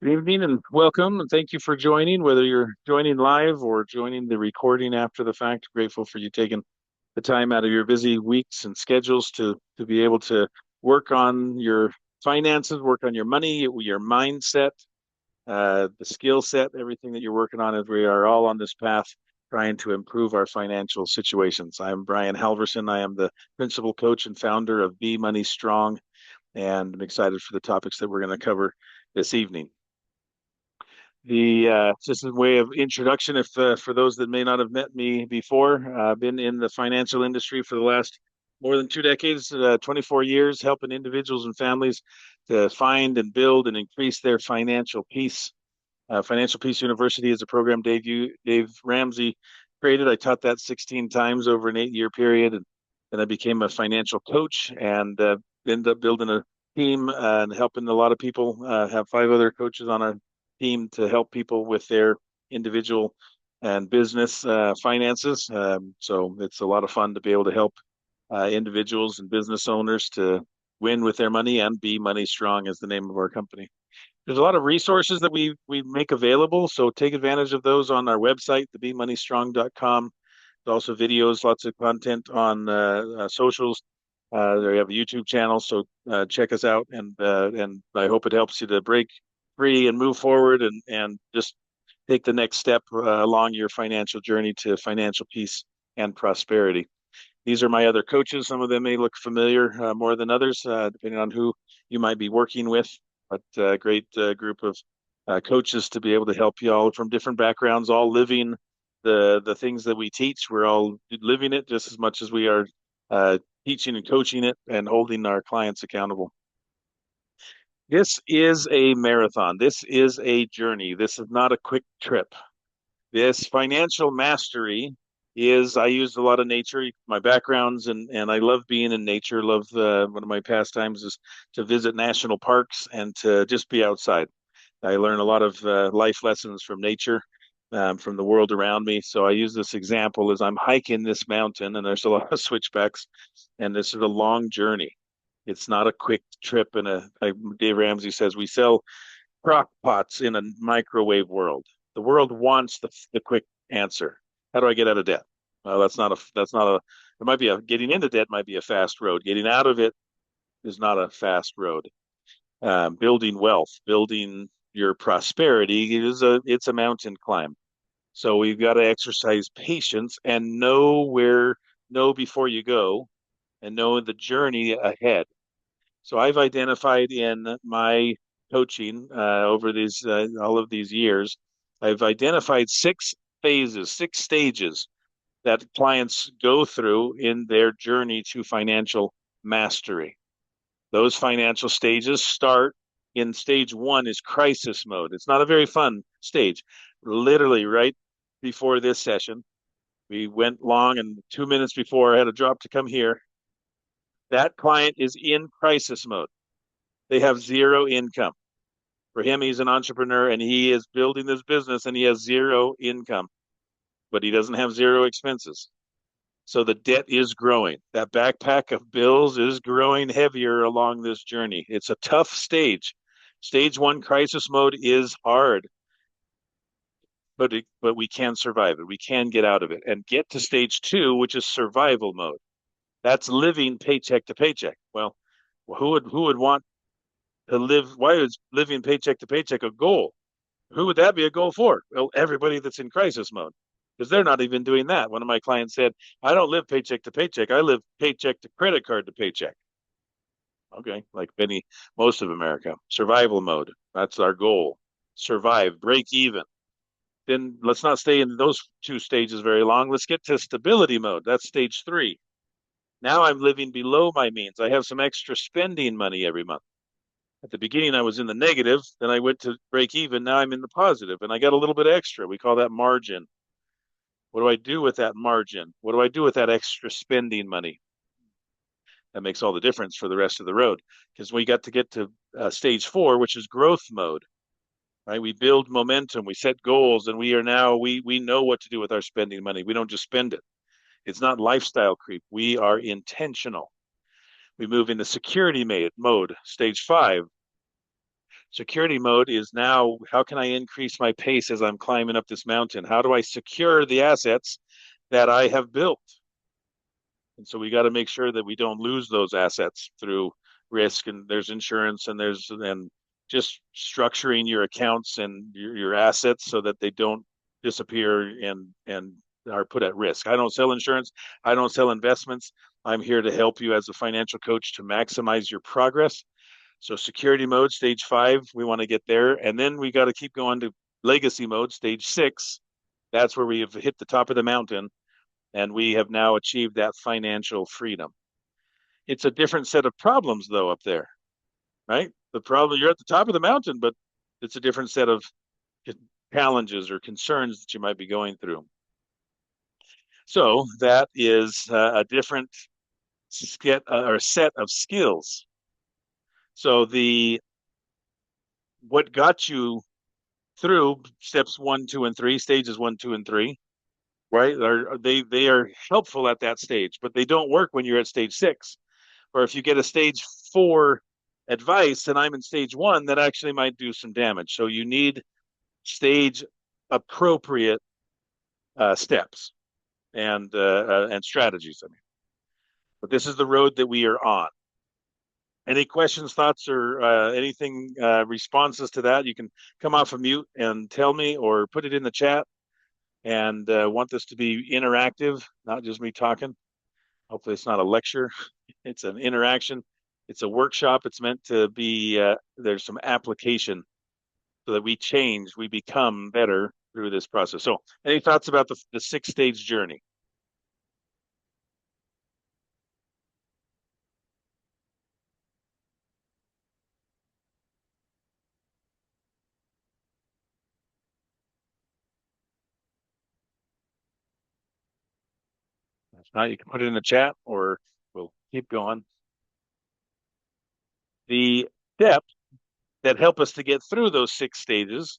Good evening and welcome, and thank you for joining, whether you're joining live or joining the recording after the fact. Grateful for you taking the time out of your busy weeks and schedules to be able to work on your finances, work on your money, your mindset, the skill set, everything that you're working on as we are all on this path trying to improve our financial situations. I'm Brian Halverson. I am the principal coach and founder of Be Money Strong, and I'm excited for the topics that we're going to cover this evening. The just a way of introduction, if for those that may not have met me before, I've been in the financial industry for the last more than 2 decades, 24 years, helping individuals and families to find and build and increase their financial peace. Financial Peace University is a program Dave Ramsey created. I taught that 16 times over an 8 year period, and then I became a financial coach and ended up building a team and helping a lot of people. Have five other coaches on our team to help people with their individual and business finances. So it's a lot of fun to be able to help individuals and business owners to win with their money and be money strong is the name of our company. There's a lot of resources that we make available, so take advantage of those on our website, thebemoneystrong.com. There's also videos, lots of content on socials. There you have a YouTube channel, so check us out, and I hope it helps you to break free and move forward and just take the next step along your financial journey to financial peace and prosperity. These are my other coaches. Some of them may look familiar more than others, depending on who you might be working with. But great group of coaches to be able to help you all from different backgrounds, all living the things that we teach. We're all living it just as much as we are teaching and coaching it and holding our clients accountable. This is a marathon. This is a journey. This is not a quick trip. This financial mastery is, I use a lot of nature, my backgrounds, and I love being in nature. Love one of my pastimes is to visit national parks and to just be outside. I learn a lot of life lessons from nature, from the world around me. So I use this example as I'm hiking this mountain, and there's a lot of switchbacks, and this is a long journey. It's not a quick trip. And like Dave Ramsey says, we sell crock pots in a microwave world. The world wants the quick answer. How do I get out of debt? Well, it might be getting into debt might be a fast road. Getting out of it is not a fast road. Building wealth, building your prosperity it's a mountain climb. So we've got to exercise patience and know before you go and know the journey ahead. So I've identified in my coaching over these all of these years, I've identified six phases, six stages that clients go through in their journey to financial mastery. Those financial stages start in stage one is crisis mode. It's not a very fun stage. Literally, right before this session, we went long, and 2 minutes before I had a drop to come here. That client is in crisis mode. They have zero income. For him, he's an entrepreneur and he is building this business and he has zero income, but he doesn't have zero expenses. So the debt is growing. That backpack of bills is growing heavier along this journey. It's a tough stage. Stage one crisis mode is hard, but we can survive it. We can get out of it and get to stage two, which is survival mode. That's living paycheck to paycheck. Well, who would want to live? Why is living paycheck to paycheck a goal? Who would that be a goal for? Well, everybody that's in crisis mode, because they're not even doing that. One of my clients said, I don't live paycheck to paycheck. I live paycheck to credit card to paycheck. Okay, like most of America. Survival mode. That's our goal. Survive, break even. Then let's not stay in those two stages very long. Let's get to stability mode. That's stage three. Now I'm living below my means. I have some extra spending money every month. At the beginning, I was in the negative. Then I went to break even. Now I'm in the positive, and I got a little bit extra. We call that margin. What do I do with that margin? What do I do with that extra spending money? That makes all the difference for the rest of the road because we got to get to stage four, which is growth mode. Right? We build momentum, we set goals, and we know what to do with our spending money. We don't just spend it. It's not lifestyle creep. We are intentional. We move into security mode, stage five. Security mode is now, how can I increase my pace as I'm climbing up this mountain? How do I secure the assets that I have built? And so we got to make sure that we don't lose those assets through risk, and there's insurance, and just structuring your accounts and your assets so that they don't disappear and are put at risk. I don't sell insurance. I don't sell investments. I'm here to help you as a financial coach to maximize your progress. So security mode, stage 5, we want to get there. And then we got to keep going to legacy mode, stage 6. That's where we have hit the top of the mountain and we have now achieved that financial freedom. It's a different set of problems though up there, right? The problem, you're at the top of the mountain, but it's a different set of challenges or concerns that you might be going through. So that is a different or set of skills. So the what got you through steps 1, 2, and 3, stages 1, 2, and 3, right? They are helpful at that stage, but they don't work when you're at stage 6. Or if you get a stage 4 advice and I'm in stage 1, that actually might do some damage. So you need stage appropriate steps and strategies. I mean, but this is the road that we are on. Any questions, thoughts, or anything responses to that? You can come off of mute and tell me, or put it in the chat. And want this to be interactive, not just me talking. Hopefully, it's not a lecture. It's an interaction. It's a workshop. It's meant to be. There's some application so that we change, we become better through this process. So, any thoughts about the 6 stage journey? If not, you can put it in the chat, or we'll keep going. The steps that help us to get through those 6 stages.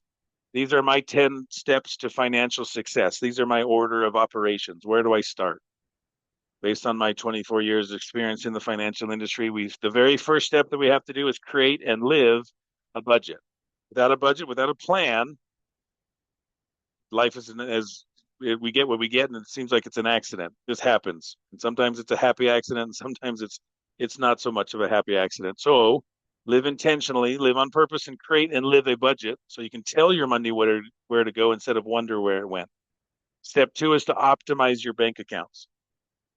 These are my 10 steps to financial success. These are my order of operations. Where do I start? Based on my 24 years of experience in the financial industry, the very first step that we have to do is create and live a budget. Without a budget, without a plan, life isn't as we get what we get, and it seems like it's an accident. This happens, and sometimes it's a happy accident, and sometimes it's not so much of a happy accident. So live intentionally, live on purpose, and create and live a budget so you can tell your money where to go instead of wonder where it went. Step 2 is to optimize your bank accounts.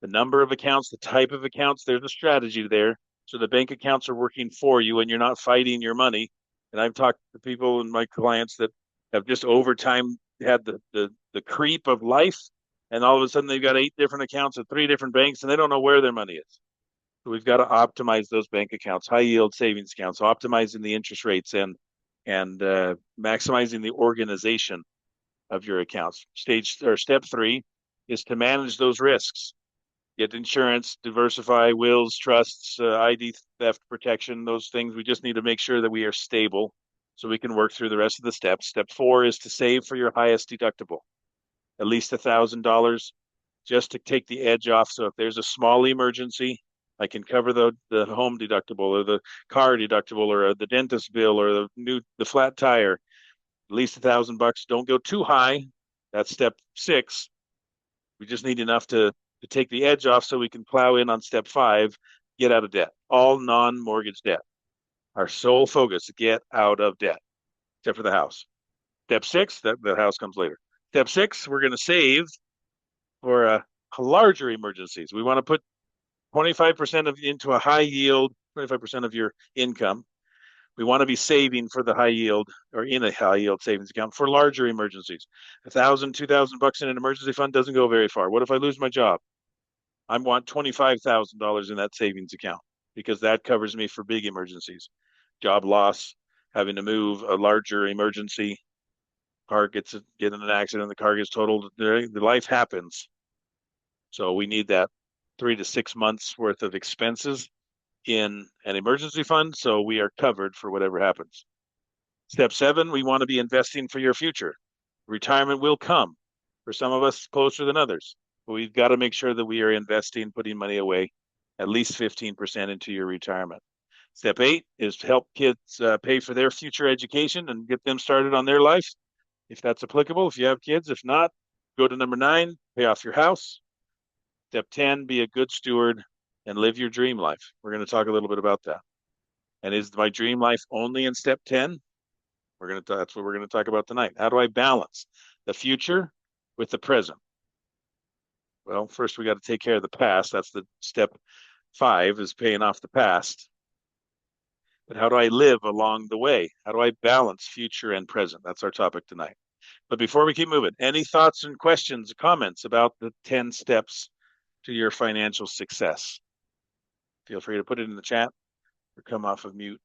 The number of accounts, the type of accounts, there's a strategy there. So the bank accounts are working for you and you're not fighting your money. And I've talked to people and my clients that have just over time had the creep of life. And all of a sudden they've got 8 different accounts at 3 different banks and they don't know where their money is. So we've got to optimize those bank accounts, high yield savings accounts, optimizing the interest rates and maximizing the organization of your accounts. Step 3 is to manage those risks. Get insurance, diversify, wills, trusts, ID theft protection, those things. We just need to make sure that we are stable so we can work through the rest of the steps. Step 4 is to save for your highest deductible, at least $1,000, just to take the edge off. So if there's a small emergency, I can cover the home deductible or the car deductible or the dentist bill or the flat tire. At least $1,000. Don't go too high. That's step 6. We just need enough to take the edge off so we can plow in on step 5, get out of debt. All non-mortgage debt. Our sole focus, get out of debt, except for the house. Step 6, the house comes later. Step 6, we're going to save for larger emergencies. We want to put 25% into a high yield, 25% of your income. We want to be saving for the high yield or in a high yield savings account for larger emergencies. $1,000, $2,000 in an emergency fund doesn't go very far. What if I lose my job? I want $25,000 in that savings account because that covers me for big emergencies, job loss, having to move, a larger emergency, car get in an accident, the car gets totaled, the life happens. So we need that 3 to 6 months worth of expenses in an emergency fund so we are covered for whatever happens. Step 7, we want to be investing for your future. Retirement will come, for some of us closer than others. But we've got to make sure that we are investing, putting money away, at least 15% into your retirement. Step 8 is to help kids pay for their future education and get them started on their life, if that's applicable, if you have kids. If not, go to number 9, pay off your house. Step 10, be a good steward and live your dream life. We're going to talk a little bit about that. And is my dream life only in step 10? That's what we're going to talk about tonight. How do I balance the future with the present? Well, first we got to take care of the past. That's the step 5, is paying off the past. But how do I live along the way? How do I balance future and present? That's our topic tonight. But before we keep moving, any thoughts and questions, comments about the 10 steps to your financial success? Feel free to put it in the chat or come off of mute.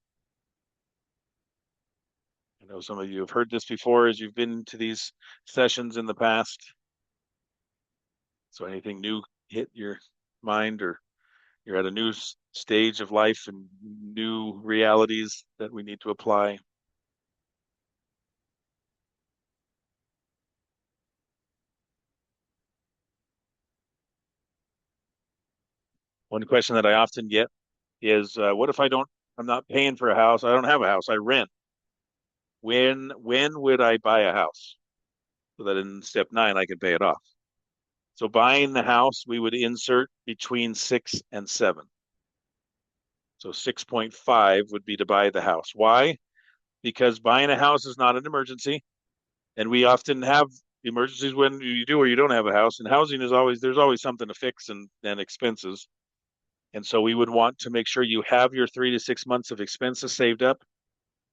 I know some of you have heard this before as you've been to these sessions in the past. So anything new hit your mind, or you're at a new stage of life and new realities that we need to apply? One question that I often get is, what if I'm not paying for a house? I don't have a house. I rent. When would I buy a house so that in step 9 I can pay it off? So buying the house, we would insert between 6 and 7. So 6.5 would be to buy the house. Why? Because buying a house is not an emergency. And we often have emergencies when you do or you don't have a house. And housing is there's always something to fix and expenses. And so we would want to make sure you have your 3 to 6 months of expenses saved up,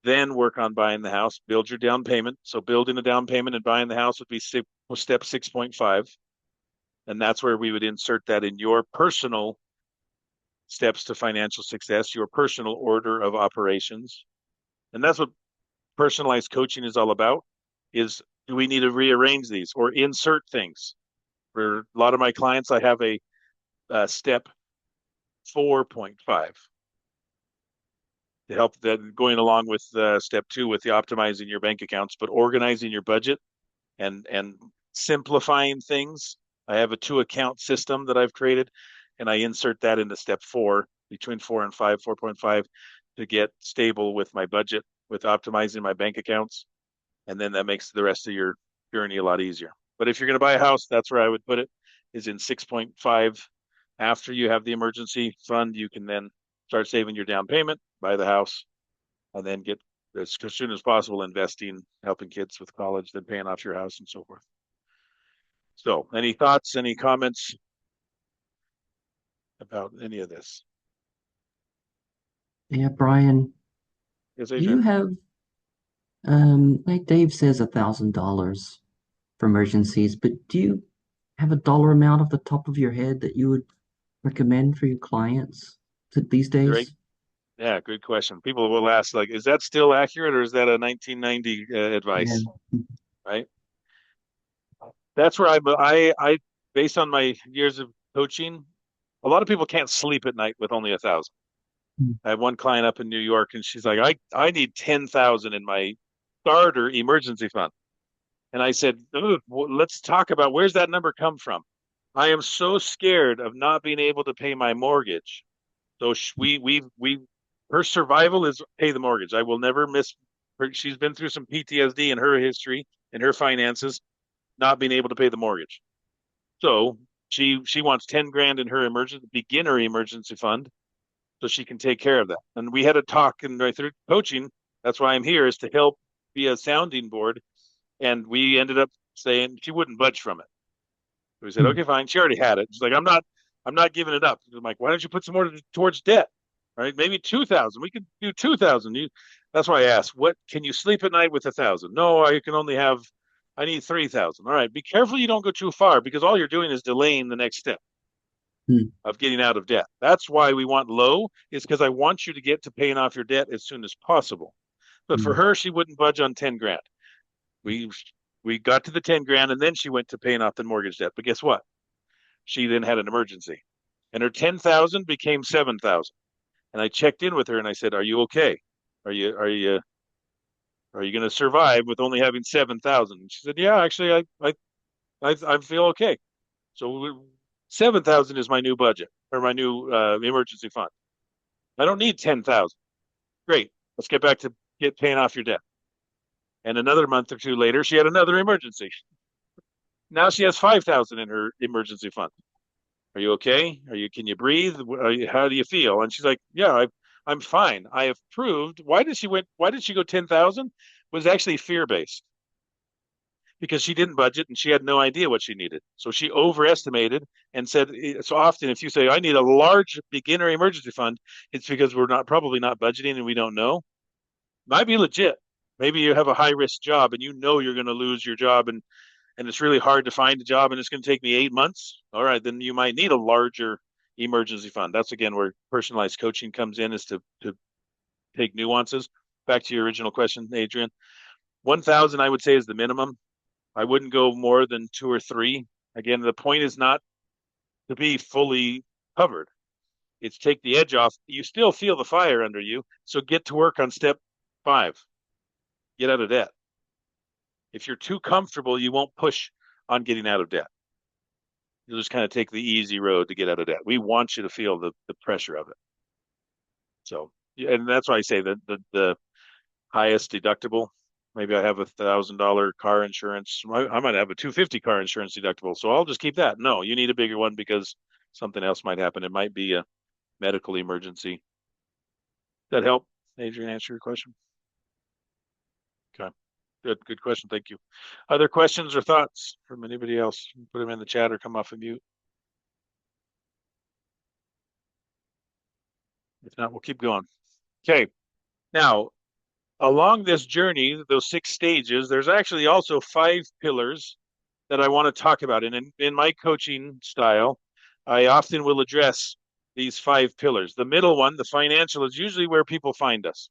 then work on buying the house, build your down payment. So building a down payment and buying the house would be step 6.5. And that's where we would insert that in your personal steps to financial success, your personal order of operations. And that's what personalized coaching is all about, is do we need to rearrange these or insert things? For a lot of my clients, I have a step 4.5 to help that, going along with step 2 with the optimizing your bank accounts, but organizing your budget and simplifying things. I have a 2 account system that I've created, and I insert that into step 4, between 4 and 5, 4.5, to get stable with my budget, with optimizing my bank accounts. And then that makes the rest of your journey a lot easier. But if you're going to buy a house, that's where I would put it, is in 6.5. After you have the emergency fund, you can then start saving your down payment, buy the house, and then get, as soon as possible, investing, helping kids with college, then paying off your house and so forth. So any thoughts, any comments about any of this? Yeah, Brian, Yes, do you Adrian. have, like Dave says, $1,000 for emergencies, but do you have a dollar amount off the top of your head that you would recommend for your clients these Great. days? Yeah, good question. People will ask, like, is that still accurate, or is that a 1990 Yeah. advice? Right. That's where based on my years of coaching, a lot of people can't sleep at night with only 1,000. I have one client up in New York, and she's like, I need 10,000 in my starter emergency fund. And I said, "Ooh, let's talk about, where's that number come from? I am so scared of not being able to pay my mortgage. So her survival is pay the mortgage. I will never miss her. She's been through some PTSD in her history and her finances, not being able to pay the mortgage. So she wants 10 grand in her beginner emergency fund so she can take care of that. And we had a talk, and right through coaching, that's why I'm here, is to help be a sounding board. And we ended up saying she wouldn't budge from it. So we said, Hmm. okay, fine. She already had it. She's like, I'm not giving it up. I'm like, why don't you put some more towards debt? Right? Maybe 2,000. We could do 2,000. That's why I asked, what can you sleep at night with 1,000? No, I need 3,000. All right. Be careful you don't go too far, because all you're doing is delaying the next step Hmm. of getting out of debt. That's why we want low, is because I want you to get to paying off your debt as soon as possible. But for Hmm. her, she wouldn't budge on 10 grand. We we got to the 10 grand, and then she went to paying off the mortgage debt. But guess what? She then had an emergency, and her 10,000 became 7,000. And I checked in with her and I said, "Are you okay? Are you going to survive with only having 7,000?" And she said, "Yeah, actually, I feel okay." So 7,000 is my new budget, or my new emergency fund. I don't need 10,000. Great. Let's get back to get paying off your debt. And another month or two later, she had another emergency. Now she has 5,000 in her emergency fund. Are you okay? Are you? Can you breathe? How do you feel? And she's like, yeah, I'm fine. I have proved. Why did she go 10,000? Was actually fear based because she didn't budget and she had no idea what she needed. So she overestimated and said, so often if you say, I need a large beginner emergency fund, it's because we're not probably not budgeting and we don't know. Might be legit. Maybe you have a high risk job and you know you're going to lose your job and it's really hard to find a job and it's going to take me 8 months. All right, then you might need a larger emergency fund. That's again where personalized coaching comes in, is to take nuances. Back to your original question, Adrian. 1,000, I would say, is the minimum. I wouldn't go more than two or three. Again, the point is not to be fully covered. It's take the edge off. You still feel the fire under you, so get to work on step 5. Get out of debt. If you're too comfortable, you won't push on getting out of debt. You'll just kind of take the easy road to get out of debt. We want you to feel the pressure of it. So, yeah, and that's why I say that the highest deductible. Maybe I have $1,000 car insurance. I might have a 250 car insurance deductible. So I'll just keep that. No, you need a bigger one because something else might happen. It might be a medical emergency. That help, Adrian, answer your question? Okay. Good question. Thank you. Other questions or thoughts from anybody else? Put them in the chat or come off of mute. If not, we'll keep going. Okay. Now, along this journey, those 6 stages, there's actually also 5 pillars that I want to talk about. And in my coaching style, I often will address these 5 pillars. The middle one, the financial, is usually where people find us.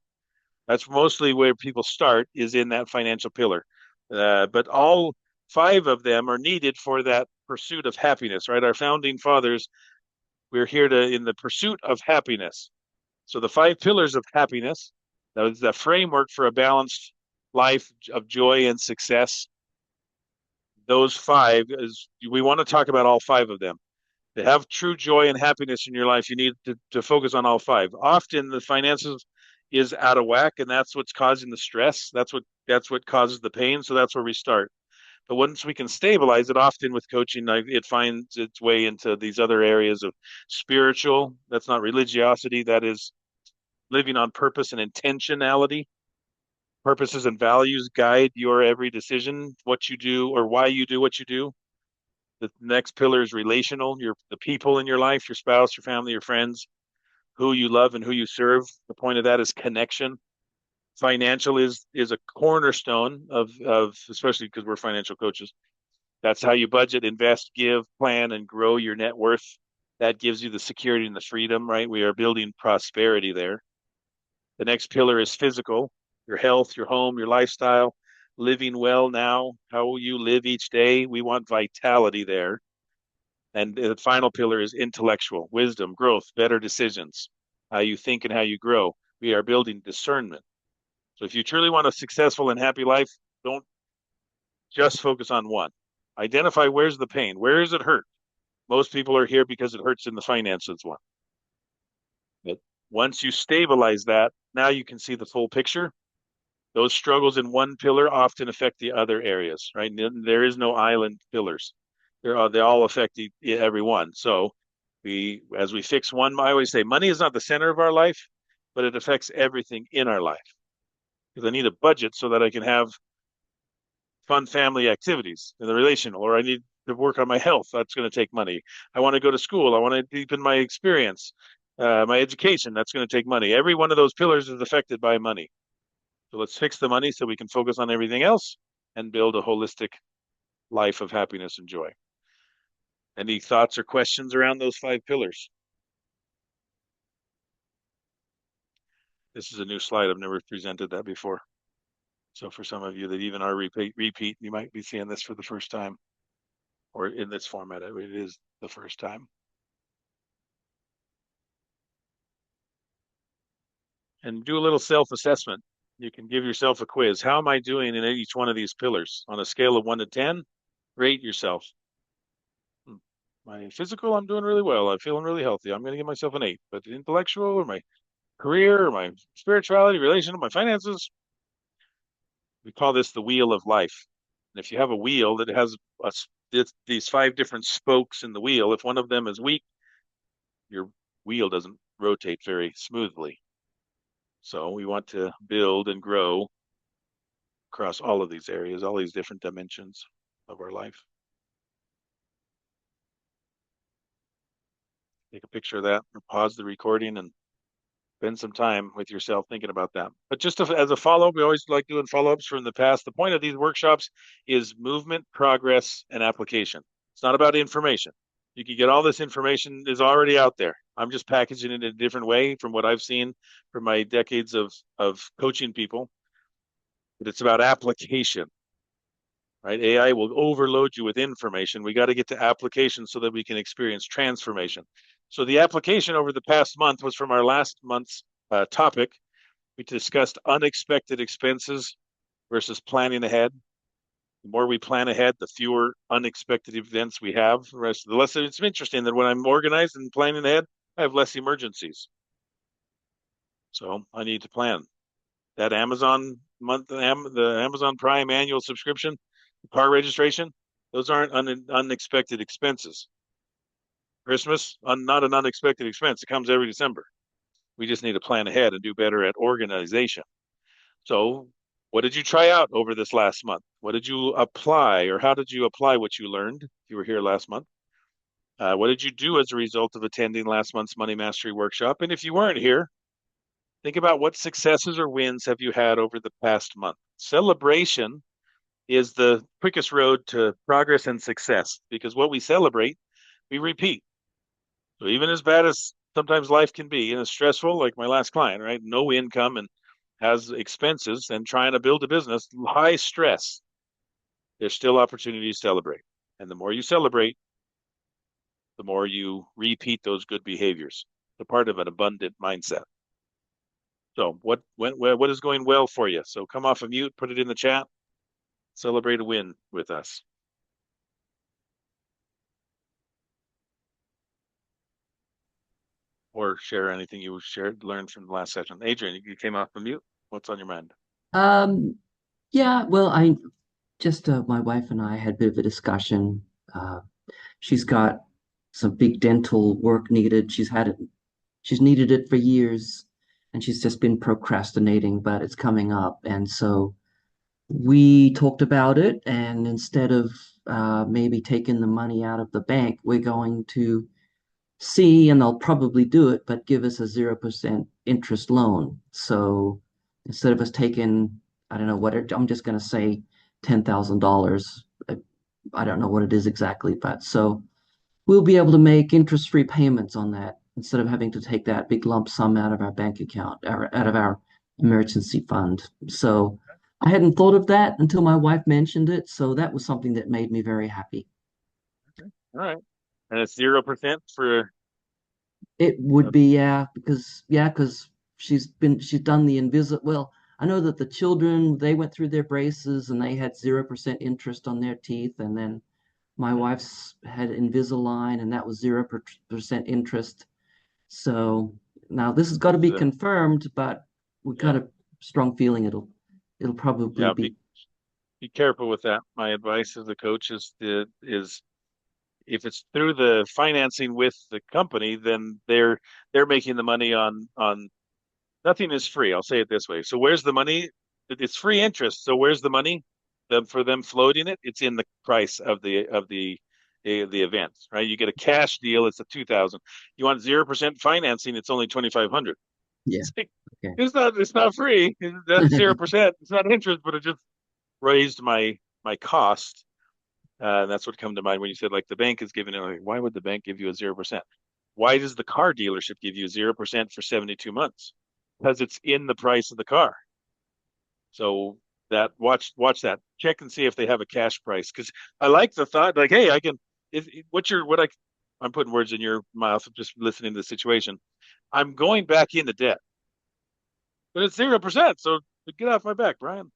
That's mostly where people start, is in that financial pillar. But all 5 of them are needed for that pursuit of happiness, right? Our founding fathers, we're here to in the pursuit of happiness. So the 5 pillars of happiness, that is the framework for a balanced life of joy and success. Those 5 is we want to talk about all 5 of them. To have true joy and happiness in your life, you need to focus on all 5. Often the finances is out of whack, and that's what's causing the stress. That's what causes the pain. So that's where we start. But once we can stabilize it, often with coaching, it finds its way into these other areas of spiritual. That's not religiosity. That is living on purpose and intentionality. Purposes and values guide your every decision, what you do or why you do what you do. The next pillar is relational. The people in your life, your spouse, your family, your friends, who you love and who you serve. The point of that is connection. Financial is a cornerstone of especially because we're financial coaches. That's how you budget, invest, give, plan, and grow your net worth. That gives you the security and the freedom, right? We are building prosperity there. The next pillar is physical, your health, your home, your lifestyle, living well now, how you live each day. We want vitality there. And the final pillar is intellectual, wisdom, growth, better decisions, how you think and how you grow. We are building discernment. So if you truly want a successful and happy life, don't just focus on one. Identify where's the pain, where is it hurt. Most people are here because it hurts in the finances one. But once you stabilize that, now you can see the full picture. Those struggles in one pillar often affect the other areas, right? There is no island pillars. They all affect every one. So as we fix one, I always say money is not the center of our life, but it affects everything in our life. Because I need a budget so that I can have fun family activities in the relational, or I need to work on my health. That's going to take money. I want to go to school. I want to deepen my experience, my education. That's going to take money. Every one of those pillars is affected by money. So let's fix the money so we can focus on everything else and build a holistic life of happiness and joy. Any thoughts or questions around those 5 pillars? This is a new slide. I've never presented that before. So for some of you that even are repeat, you might be seeing this for the first time, or in this format. It is the first time. And do a little self-assessment. You can give yourself a quiz. How am I doing in each one of these pillars? On a scale of 1 to 10, rate yourself. My physical, I'm doing really well. I'm feeling really healthy. I'm going to give myself an 8. But intellectual, or my career, my spirituality, relational, my finances. We call this the wheel of life. And if you have a wheel that has these five different spokes in the wheel, if one of them is weak, your wheel doesn't rotate very smoothly. So we want to build and grow across all of these areas, all these different dimensions of our life. Take a picture of that or pause the recording and spend some time with yourself thinking about that. But just as a follow up, we always like doing follow ups from the past. The point of these workshops is movement, progress, and application. It's not about information. You can get all this information is already out there. I'm just packaging it in a different way from what I've seen from my decades of coaching people. But it's about application, right? AI will overload you with information. We got to get to application so that we can experience transformation. So the application over the past month was from our last month's topic. We discussed unexpected expenses versus planning ahead. The more we plan ahead, the fewer unexpected events we have. The rest of the less it's interesting that when I'm organized and planning ahead, I have less emergencies. So I need to plan. That Amazon month, the Amazon Prime annual subscription, car registration, those aren't unexpected expenses. Christmas, not an unexpected expense. It comes every December. We just need to plan ahead and do better at organization. So, what did you try out over this last month? What did you apply, or how did you apply what you learned? If you were here last month, what did you do as a result of attending last month's Money Mastery workshop? And if you weren't here, think about what successes or wins have you had over the past month. Celebration is the quickest road to progress and success because what we celebrate, we repeat. So even as bad as sometimes life can be and as stressful, like my last client, right? No income and has expenses and trying to build a business, high stress, there's still opportunity to celebrate. And the more you celebrate, the more you repeat those good behaviors. The part of an abundant mindset. So what is going well for you? So come off of mute, put it in the chat, celebrate a win with us. Or share anything you shared, learned from the last session. Adrian, you came off the mute. What's on your mind? Um, yeah, well, I just my wife and I had a bit of a discussion. Uh, she's got some big dental work needed. She's needed it for years, and she's just been procrastinating, but it's coming up. And so we talked about it, and instead of maybe taking the money out of the bank, we're going to see, and they'll probably do it, but give us a 0% interest loan. So instead of us taking, I don't know what I'm just going to say $10,000. I don't know what it is exactly, but so we'll be able to make interest-free payments on that instead of having to take that big lump sum out of our bank account or out of our emergency fund. So I hadn't thought of that until my wife mentioned it. So that was something that made me very happy. All right. And it's 0% for It would uh, be, because she's done the invisible. Well, I know that the children, they went through their braces and they had 0% interest on their teeth, and then my wife's had Invisalign and that was 0% interest. So now this has got to is be confirmed, but we got yeah. a strong feeling it'll probably Yeah, be. be careful with that. My advice as a coach is if it's through the financing with the company, then they're making the money on nothing is free. I'll say it this way. So where's the money? It's free interest. So where's the money? For them floating it, it's in the price of the event, right? You get a cash deal, it's a 2,000. You want 0% financing, it's only 2,500. Yeah. It's like, Okay. it's not free. That's 0%. It's not interest, but it just raised my cost. And that's what come to mind when you said like the bank is giving it. Like, why would the bank give you a 0%? Why does the car dealership give you 0% for 72 months? Because it's in the price of the car. So that watch that. Check and see if they have a cash price. Because I like the thought, like, hey, I can. What's your what I? I'm putting words in your mouth. Just listening to the situation. I'm going back into debt, but it's 0%. So get off my back, Brian.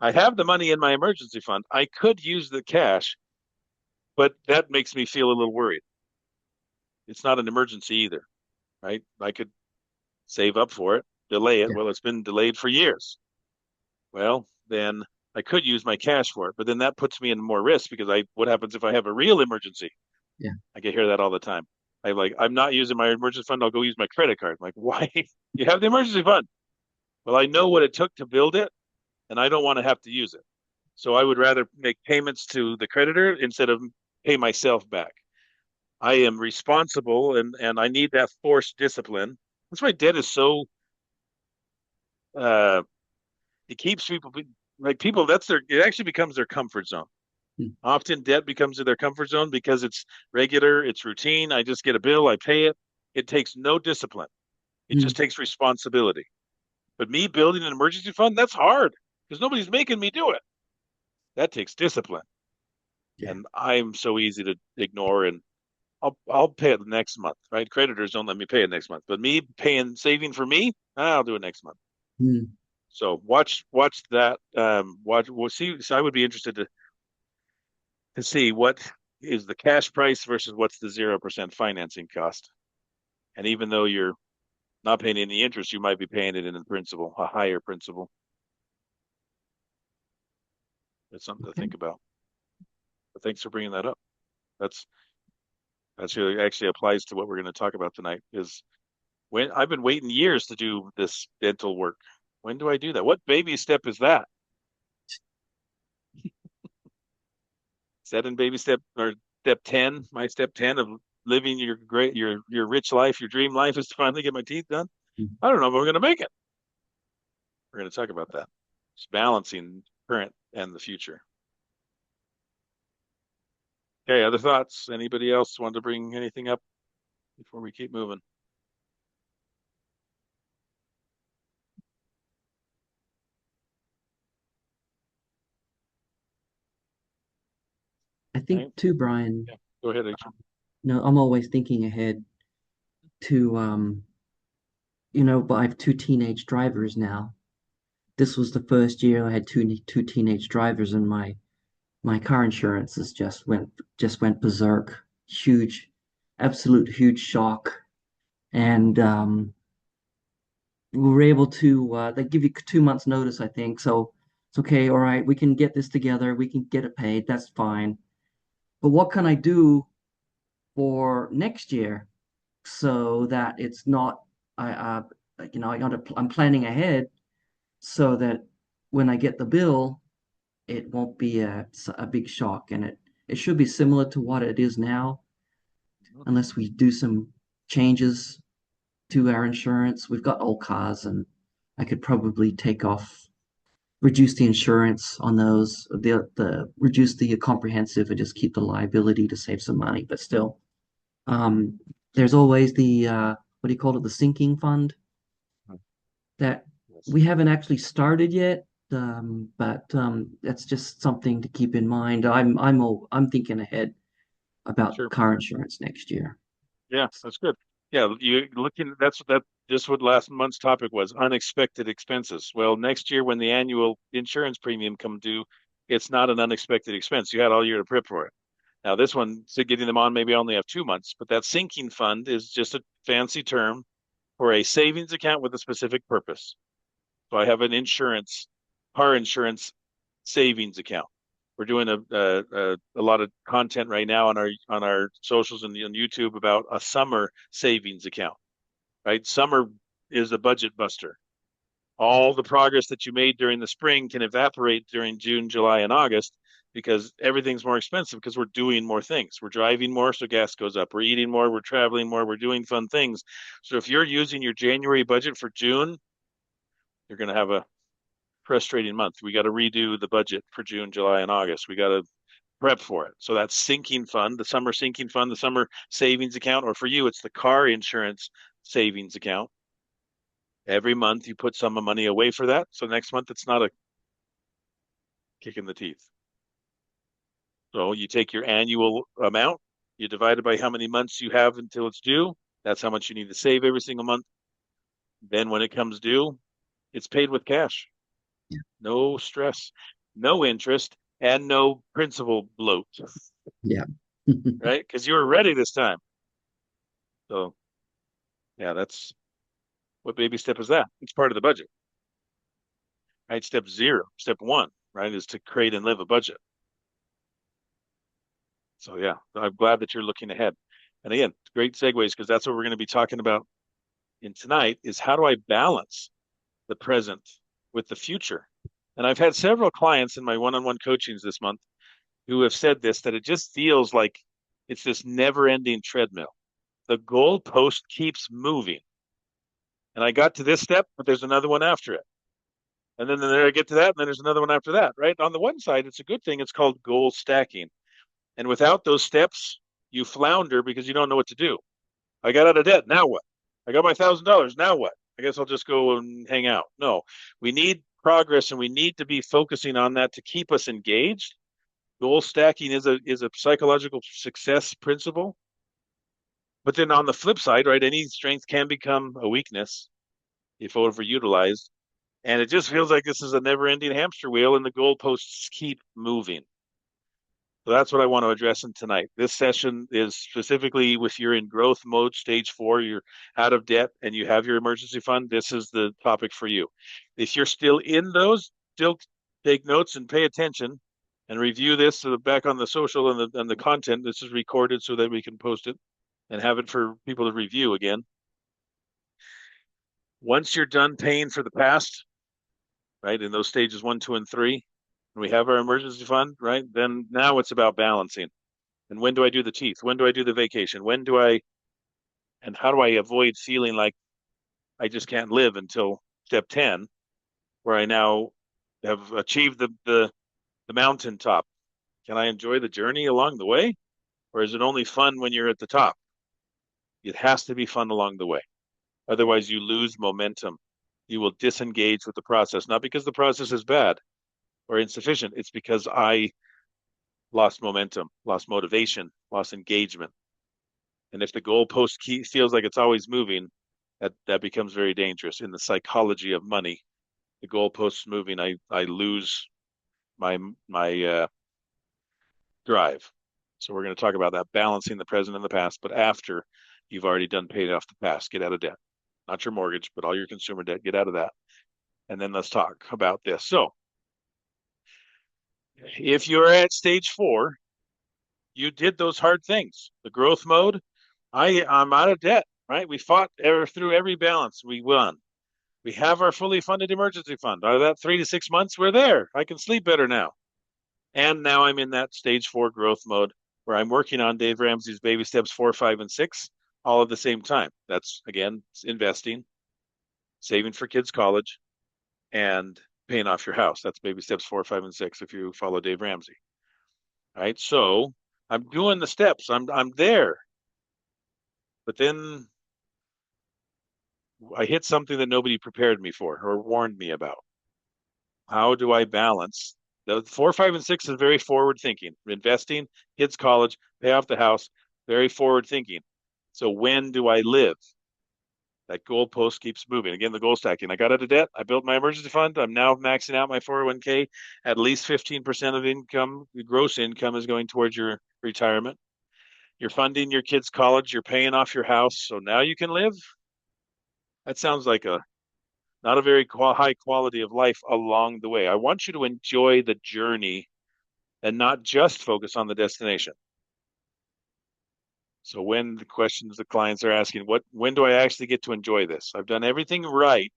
I have the money in my emergency fund. I could use the cash, but that makes me feel a little worried. It's not an emergency either, right? I could. save up for it, delay it. Yeah. Well, it's been delayed for years. Well, then I could use my cash for it, but then that puts me in more risk because what happens if I have a real emergency? Yeah. I get hear that all the time. I'm not using my emergency fund. I'll go use my credit card. I'm like, why? You have the emergency fund. Well, I know what it took to build it, and I don't want to have to use it. So I would rather make payments to the creditor instead of pay myself back. I am responsible, and I need that forced discipline. That's why debt is so uh it keeps people like people that's their it actually becomes their comfort zone. Mm. Often debt becomes their comfort zone because it's regular, it's routine. I just get a bill, I pay it. It takes no discipline. It Mm. just takes responsibility. But me building an emergency fund, that's hard because nobody's making me do it. That takes discipline. Yeah. And I'm so easy to ignore and I'll pay it next month, right? Creditors don't let me pay it next month. But me paying saving for me, I'll do it next month. Mm. So watch that. We'll see. So I would be interested to see what is the cash price versus what's the 0% financing cost. And even though you're not paying any interest, you might be paying it in the principal, a higher principal. That's something to Okay. think about. But thanks for bringing that up. That's that's really actually applies to what we're going to talk about tonight. Is when I've been waiting years to do this dental work. When do I do that? What baby step is that? Is that in baby step or step 10? My step 10 of living your great your rich life, your dream life is to finally get my teeth done. Mm. I don't know if we're going to make it. We're going to talk about that. It's balancing current and the future. Okay, other thoughts? Anybody else want to bring anything up before we keep moving? I think Right? too, Brian, Yeah. Go ahead, Adrian. I'm always thinking ahead to, but I have two teenage drivers now. This was the first year I had two teenage drivers, and my car insurance is just went berserk. Huge, absolute huge shock. And we were able to they give you 2 months notice, I think. So it's okay, all right, we can get this together, we can get it paid, that's fine. But what can I do for next year so that it's not I'm planning ahead so that when I get the bill, it won't be a big shock, and it should be similar to what it is now, unless we do some changes to our insurance. We've got old cars, and I could probably reduce the insurance on those, the reduce the comprehensive and just keep the liability to save some money. But still, um, there's always the what do you call it, the sinking fund that Yes. we haven't actually started yet. But that's just something to keep in mind. I'm thinking ahead about Sure. car insurance next year. Yeah, that's good. Yeah, you looking that just what last month's topic was, unexpected expenses. Well, next year when the annual insurance premium come due, it's not an unexpected expense. You had all year to prep for it. Now this one, so getting them on, maybe I only have 2 months, but that sinking fund is just a fancy term for a savings account with a specific purpose. So I have an insurance, car insurance savings account. We're doing a lot of content right now on our socials and on YouTube about a summer savings account, right? Summer is a budget buster. All the progress that you made during the spring can evaporate during June, July, and August because everything's more expensive because we're doing more things. We're driving more, so gas goes up. We're eating more, we're traveling more, we're doing fun things. So if you're using your January budget for June, you're going to have a frustrating month. We got to redo the budget for June, July, and August. We got to prep for it. So that sinking fund, the summer sinking fund, the summer savings account, or for you, it's the car insurance savings account. Every month you put some money away for that. So next month it's not a kick in the teeth. So you take your annual amount, you divide it by how many months you have until it's due. That's how much you need to save every single month. Then when it comes due, it's paid with cash. No stress, no interest, and no principal bloat, Yeah. right? Because you were ready this time. So yeah, that's What baby step is that? It's part of the budget, right? Step zero, step one, right, is to create and live a budget. So yeah, I'm glad that you're looking ahead. And again, great segues because that's what we're going to be talking about in tonight is how do I balance the present with the future? And I've had several clients in my one-on-one coachings this month who have said this, that it just feels like it's this never-ending treadmill. The goalpost keeps moving. And I got to this step, but there's another one after it. And then there I get to that, and then there's another one after that, right? On the one side, it's a good thing. It's called goal stacking. And without those steps, you flounder because you don't know what to do. I got out of debt. Now what? I got my $1,000. Now what? I guess I'll just go and hang out. No, we need progress and we need to be focusing on that to keep us engaged. Goal stacking is a psychological success principle. But then on the flip side, right, any strength can become a weakness if overutilized. And it just feels like this is a never-ending hamster wheel and the goalposts keep moving. So that's what I want to address in tonight. This session is specifically if you're in growth mode, stage four, you're out of debt and you have your emergency fund, this is the topic for you. If you're still in those, still take notes and pay attention and review this so back on the social and the content. This is recorded so that we can post it and have it for people to review again. Once you're done paying for the past, right, in those stages one, two, and three, and we have our emergency fund, right, then now it's about balancing. And when do I do the teeth? When do I do the vacation? And how do I avoid feeling like I just can't live until step 10, where I now have achieved the mountaintop? Can I enjoy the journey along the way? Or is it only fun when you're at the top? It has to be fun along the way. Otherwise, you lose momentum. You will disengage with the process, not because the process is bad or insufficient. It's because I lost momentum, lost motivation, lost engagement. And if the goalpost feels like it's always moving, that becomes very dangerous. In the psychology of money, the goalposts moving, I lose my drive. So we're going to talk about that, balancing the present and the past, but after you've already done paid off the past, get out of debt. Not your mortgage, but all your consumer debt, get out of that. And then let's talk about this. So if you're at stage four, you did those hard things. The growth mode, I'm out of debt, right? We fought through every balance. We won. We have our fully funded emergency fund. Out of that 3 to 6 months, we're there. I can sleep better now. And now I'm in that stage four growth mode where I'm working on Dave Ramsey's baby steps 4, 5, and 6 all at the same time. That's again investing, saving for kids' college, and paying off your house. That's baby steps 4, 5, and 6 if you follow Dave Ramsey. Right. So I'm doing the steps. I'm there. But then I hit something that nobody prepared me for or warned me about. How do I balance? The 4, 5, and 6 is very forward thinking. Investing, kids' college, pay off the house, very forward thinking. So when do I live? That goalpost keeps moving. Again, the goal stacking. I got out of debt. I built my emergency fund. I'm now maxing out my 401k. At least 15% of income, gross income, is going towards your retirement. You're funding your kids' college. You're paying off your house. So now you can live. That sounds like a not a very high quality of life along the way. I want you to enjoy the journey and not just focus on the destination. So when the questions the clients are asking, when do I actually get to enjoy this? I've done everything right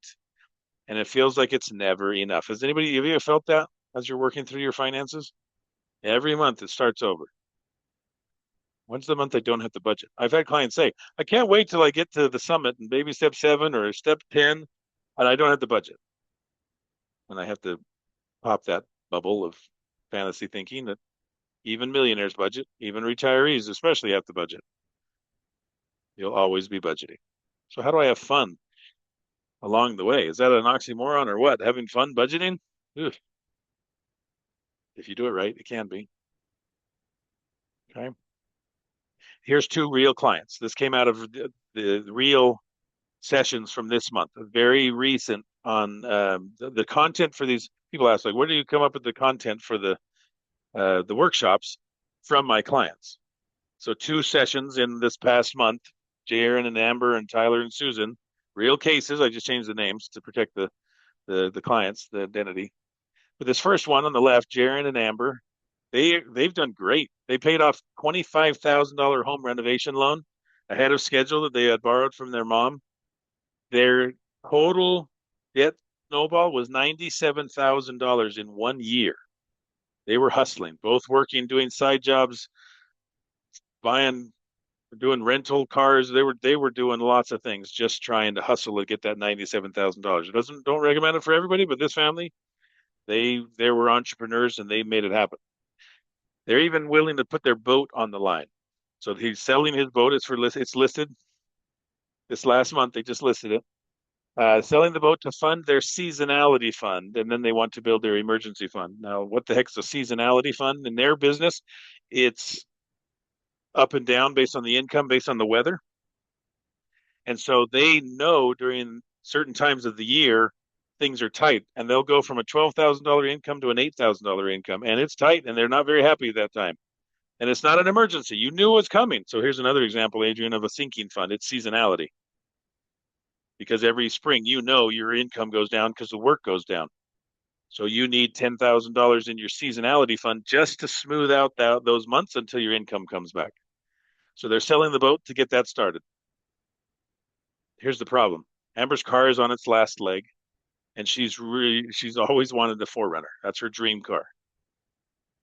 and it feels like it's never enough. Have you ever felt that as you're working through your finances? Every month it starts over. When's the month I don't have the budget? I've had clients say, I can't wait till I get to the summit and baby step 7 or step 10 and I don't have the budget. And I have to pop that bubble of fantasy thinking that even millionaires budget, even retirees especially have to budget. You'll always be budgeting. So how do I have fun along the way? Is that an oxymoron or what? Having fun budgeting? Ugh. If you do it right, it can be. Okay. Here's 2 real clients. This came out of the real sessions from this month, very recent on the content for these. People ask, like, where do you come up with the content for the workshops from my clients? So 2 sessions in this past month, Jaron and Amber and Tyler and Susan. real cases. I just changed the names to protect the clients, the identity. But this first one on the left, Jaron and Amber, they've done great. They paid off $25,000 home renovation loan ahead of schedule that they had borrowed from their mom. Their total debt snowball was $97,000 in 1 year. They were hustling, both working, doing side jobs, buying, doing rental cars. They were doing lots of things, just trying to hustle to get that $97,000. It doesn't don't recommend it for everybody, but this family, they were entrepreneurs and they made it happen. They're even willing to put their boat on the line. So he's selling his boat. It's listed this last month. They just listed it. Selling the boat to fund their seasonality fund, and then they want to build their emergency fund. Now, what the heck's a seasonality fund in their business? It's up and down based on the income, based on the weather. And so they know during certain times of the year, things are tight, and they'll go from a $12,000 income to an $8,000 income, and it's tight, and they're not very happy at that time. And it's not an emergency. You knew it was coming. So here's another example, Adrian, of a sinking fund. It's seasonality because every spring, you know, your income goes down because the work goes down. So you need $10,000 in your seasonality fund just to smooth out those months until your income comes back. So they're selling the boat to get that started. Here's the problem. Amber's car is on its last leg, and she's always wanted the Forerunner. That's her dream car.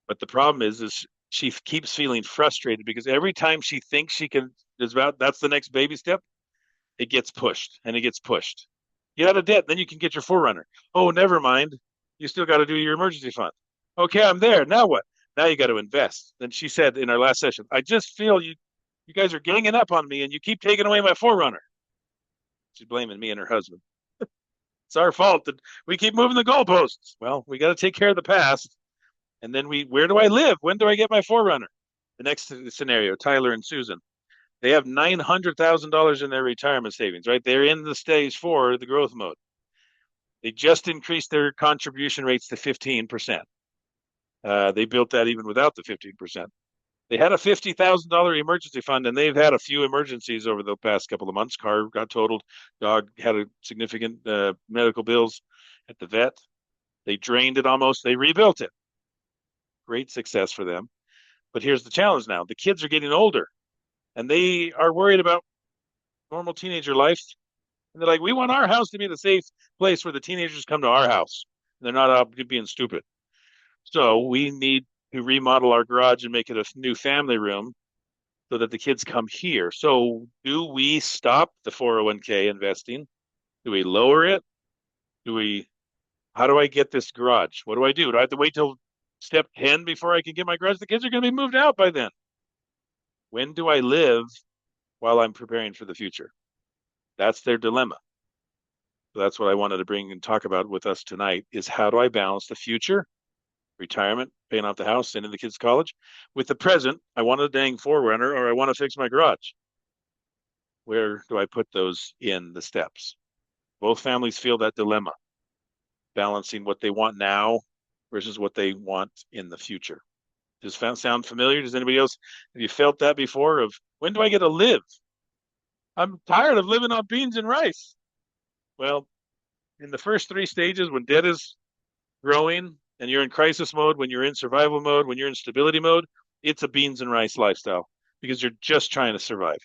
But the problem is she keeps feeling frustrated because every time she thinks she can is about that's the next baby step, it gets pushed and it gets pushed. Get out of debt, then you can get your Forerunner. Oh, never mind. You still got to do your emergency fund. Okay, I'm there. Now what? Now you got to invest. Then she said in our last session, I just feel you guys are ganging up on me and you keep taking away my Forerunner. She's blaming me and her husband. It's our fault that we keep moving the goalposts. Well, we got to take care of the past. And then where do I live? When do I get my Forerunner? The next scenario, Tyler and Susan. They have $900,000 in their retirement savings, right? They're in the stage 4, the growth mode. They just increased their contribution rates to 15%. They built that even without the 15%. They had a $50,000 emergency fund, and they've had a few emergencies over the past couple of months. Car got totaled, dog had a significant medical bills at the vet. They drained it almost. They rebuilt it. Great success for them. But here's the challenge now. The kids are getting older, and they are worried about normal teenager life. And they're like, we want our house to be the safe place where the teenagers come to our house. And they're not out being stupid. So we need to remodel our garage and make it a new family room so that the kids come here. So do we stop the 401k investing? Do we lower it? Do we, how do I get this garage? What do I do? Do I have to wait till step 10 before I can get my garage? The kids are going to be moved out by then. When do I live while I'm preparing for the future? That's their dilemma. So that's what I wanted to bring and talk about with us tonight is how do I balance the future, retirement, paying off the house, sending the kids to college, with the present, I want a dang Forerunner or I want to fix my garage. Where do I put those in the steps? Both families feel that dilemma, balancing what they want now versus what they want in the future. Does that sound familiar? Does anybody else, have you felt that before of when do I get to live? I'm tired of living on beans and rice. Well, in the first 3 stages, when debt is growing and you're in crisis mode, when you're in survival mode, when you're in stability mode, it's a beans and rice lifestyle because you're just trying to survive.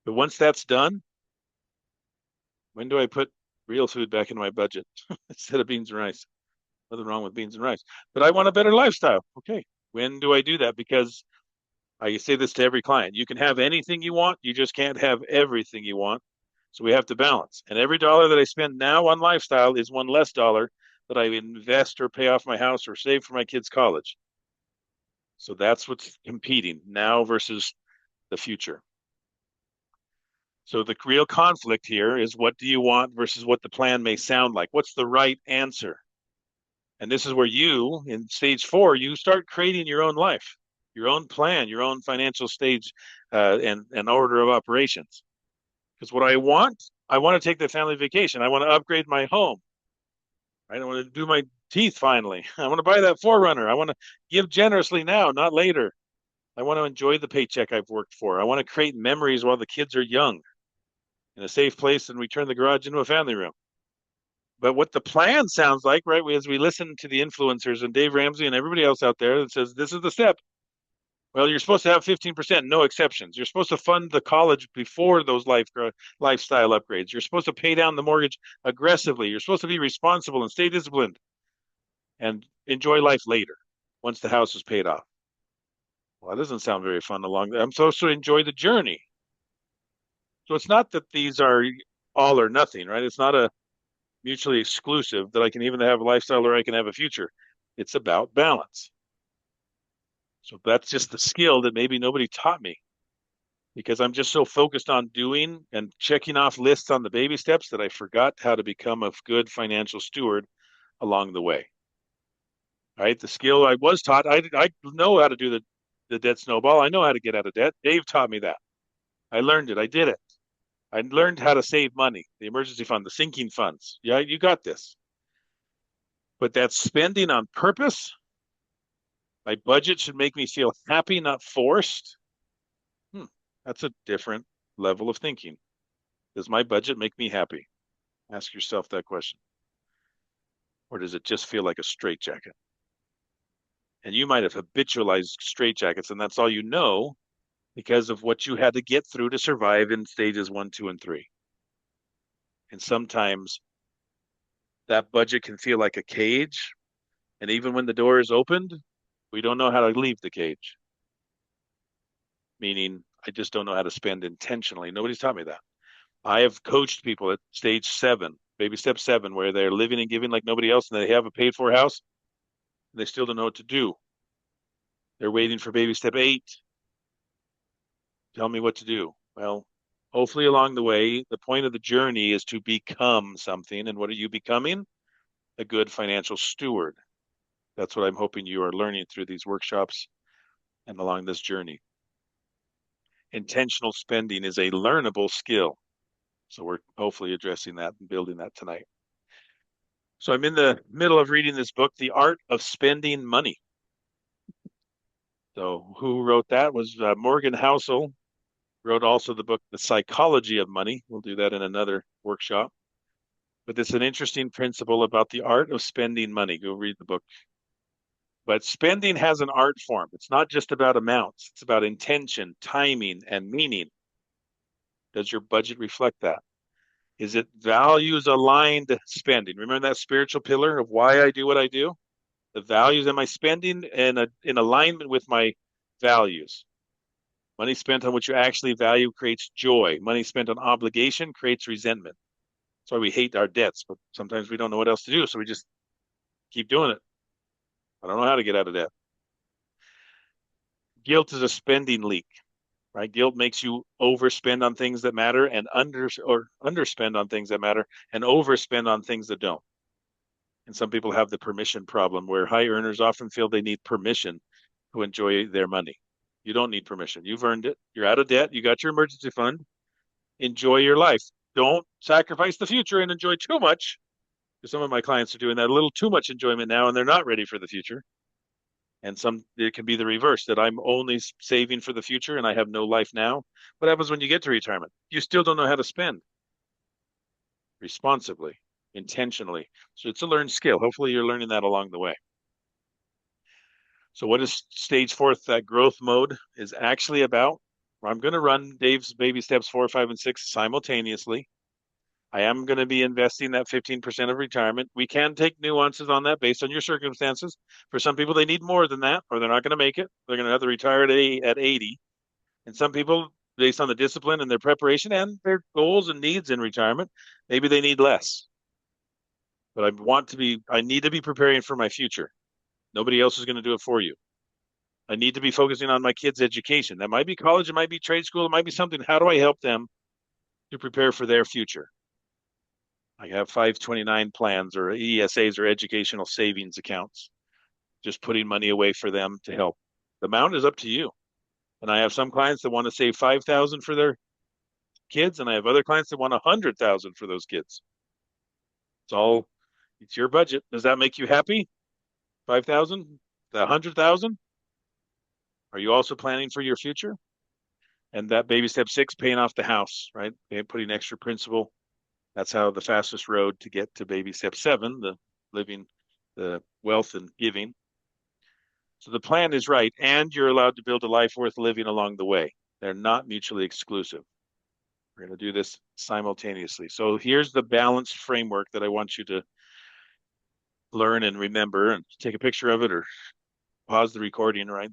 But once that's done, when do I put real food back in my budget instead of beans and rice? Nothing wrong with beans and rice, but I want a better lifestyle. Okay. When do I do that? Because I say this to every client. You can have anything you want. You just can't have everything you want. So we have to balance. And every dollar that I spend now on lifestyle is one less dollar that I invest or pay off my house or save for my kids' college. So that's what's competing now versus the future. So the real conflict here is what do you want versus what the plan may sound like? What's the right answer? And this is where you, in stage 4, you start creating your own life, your own plan, your own financial stage and order of operations. Because what I want to take the family vacation. I want to upgrade my home. Right? I want to do my teeth finally. I want to buy that Forerunner. I want to give generously now, not later. I want to enjoy the paycheck I've worked for. I want to create memories while the kids are young. in a safe place, and we turn the garage into a family room. But what the plan sounds like, right, as we listen to the influencers and Dave Ramsey and everybody else out there that says this is the step. Well, you're supposed to have 15%, no exceptions. You're supposed to fund the college before those lifestyle upgrades. You're supposed to pay down the mortgage aggressively. You're supposed to be responsible and stay disciplined and enjoy life later once the house is paid off. Well, that doesn't sound very fun along there. I'm supposed to enjoy the journey. So it's not that these are all or nothing, right? It's not a mutually exclusive that I can even have a lifestyle or I can have a future. It's about balance. So that's just the skill that maybe nobody taught me because I'm just so focused on doing and checking off lists on the baby steps that I forgot how to become a good financial steward along the way. Right? The skill I was taught, I know how to do the debt snowball. I know how to get out of debt. Dave taught me that. I learned it. I did it. I learned how to save money, the emergency fund, the sinking funds. Yeah, you got this. But that spending on purpose, my budget should make me feel happy, not forced. Hmm, that's a different level of thinking. Does my budget make me happy? Ask yourself that question. Or does it just feel like a straitjacket? And you might have habitualized straitjackets, and that's all you know because of what you had to get through to survive in stages one, two, and three. And sometimes that budget can feel like a cage. And even when the door is opened, we don't know how to leave the cage. Meaning, I just don't know how to spend intentionally. Nobody's taught me that. I have coached people at stage 7, baby step 7, where they're living and giving like nobody else and they have a paid for house. And they still don't know what to do. They're waiting for baby step 8. Tell me what to do. Well, hopefully along the way, the point of the journey is to become something. And what are you becoming? A good financial steward. That's what I'm hoping you are learning through these workshops and along this journey. Intentional spending is a learnable skill. So we're hopefully addressing that and building that tonight. So I'm in the middle of reading this book, The Art of Spending Money. So who wrote that was Morgan Housel, wrote also the book, The Psychology of Money. We'll do that in another workshop. But it's an interesting principle about the art of spending money. Go read the book. But spending has an art form. It's not just about amounts. It's about intention, timing, and meaning. Does your budget reflect that? Is it values aligned spending? Remember that spiritual pillar of why I do what I do? The values, am I spending in alignment with my values? Money spent on what you actually value creates joy. Money spent on obligation creates resentment. That's why we hate our debts, but sometimes we don't know what else to do, so we just keep doing it. I don't know how to get out of debt. Guilt is a spending leak, right? Guilt makes you overspend on things that matter and underspend on things that matter and overspend on things that don't. And some people have the permission problem where high earners often feel they need permission to enjoy their money. You don't need permission. You've earned it. You're out of debt. You got your emergency fund. Enjoy your life. Don't sacrifice the future and enjoy too much. Because some of my clients are doing that a little too much enjoyment now and they're not ready for the future. And some it can be the reverse that I'm only saving for the future and I have no life now. What happens when you get to retirement? You still don't know how to spend responsibly, intentionally. So it's a learned skill. Hopefully you're learning that along the way. So what is stage 4? That growth mode is actually about. I'm going to run Dave's baby steps 4, 5, and 6 simultaneously. I am going to be investing that 15% of retirement. We can take nuances on that based on your circumstances. For some people, they need more than that, or they're not going to make it. They're going to have to retire at 80. And some people, based on the discipline and their preparation and their goals and needs in retirement, maybe they need less. But I need to be preparing for my future. Nobody else is going to do it for you. I need to be focusing on my kids' education. That might be college, it might be trade school, it might be something. How do I help them to prepare for their future? I have 529 plans or ESAs or educational savings accounts, just putting money away for them to help. The amount is up to you. And I have some clients that want to save 5,000 for their kids, and I have other clients that want 100,000 for those kids. It's your budget. Does that make you happy? 5,000? The 100,000? Are you also planning for your future? And that baby step six, paying off the house, right? Putting extra principal. That's how the fastest road to get to baby step seven, the living, the wealth and giving. So the plan is right, and you're allowed to build a life worth living along the way. They're not mutually exclusive. We're going to do this simultaneously. So here's the balanced framework that I want you to learn and remember, and take a picture of it or pause the recording, right?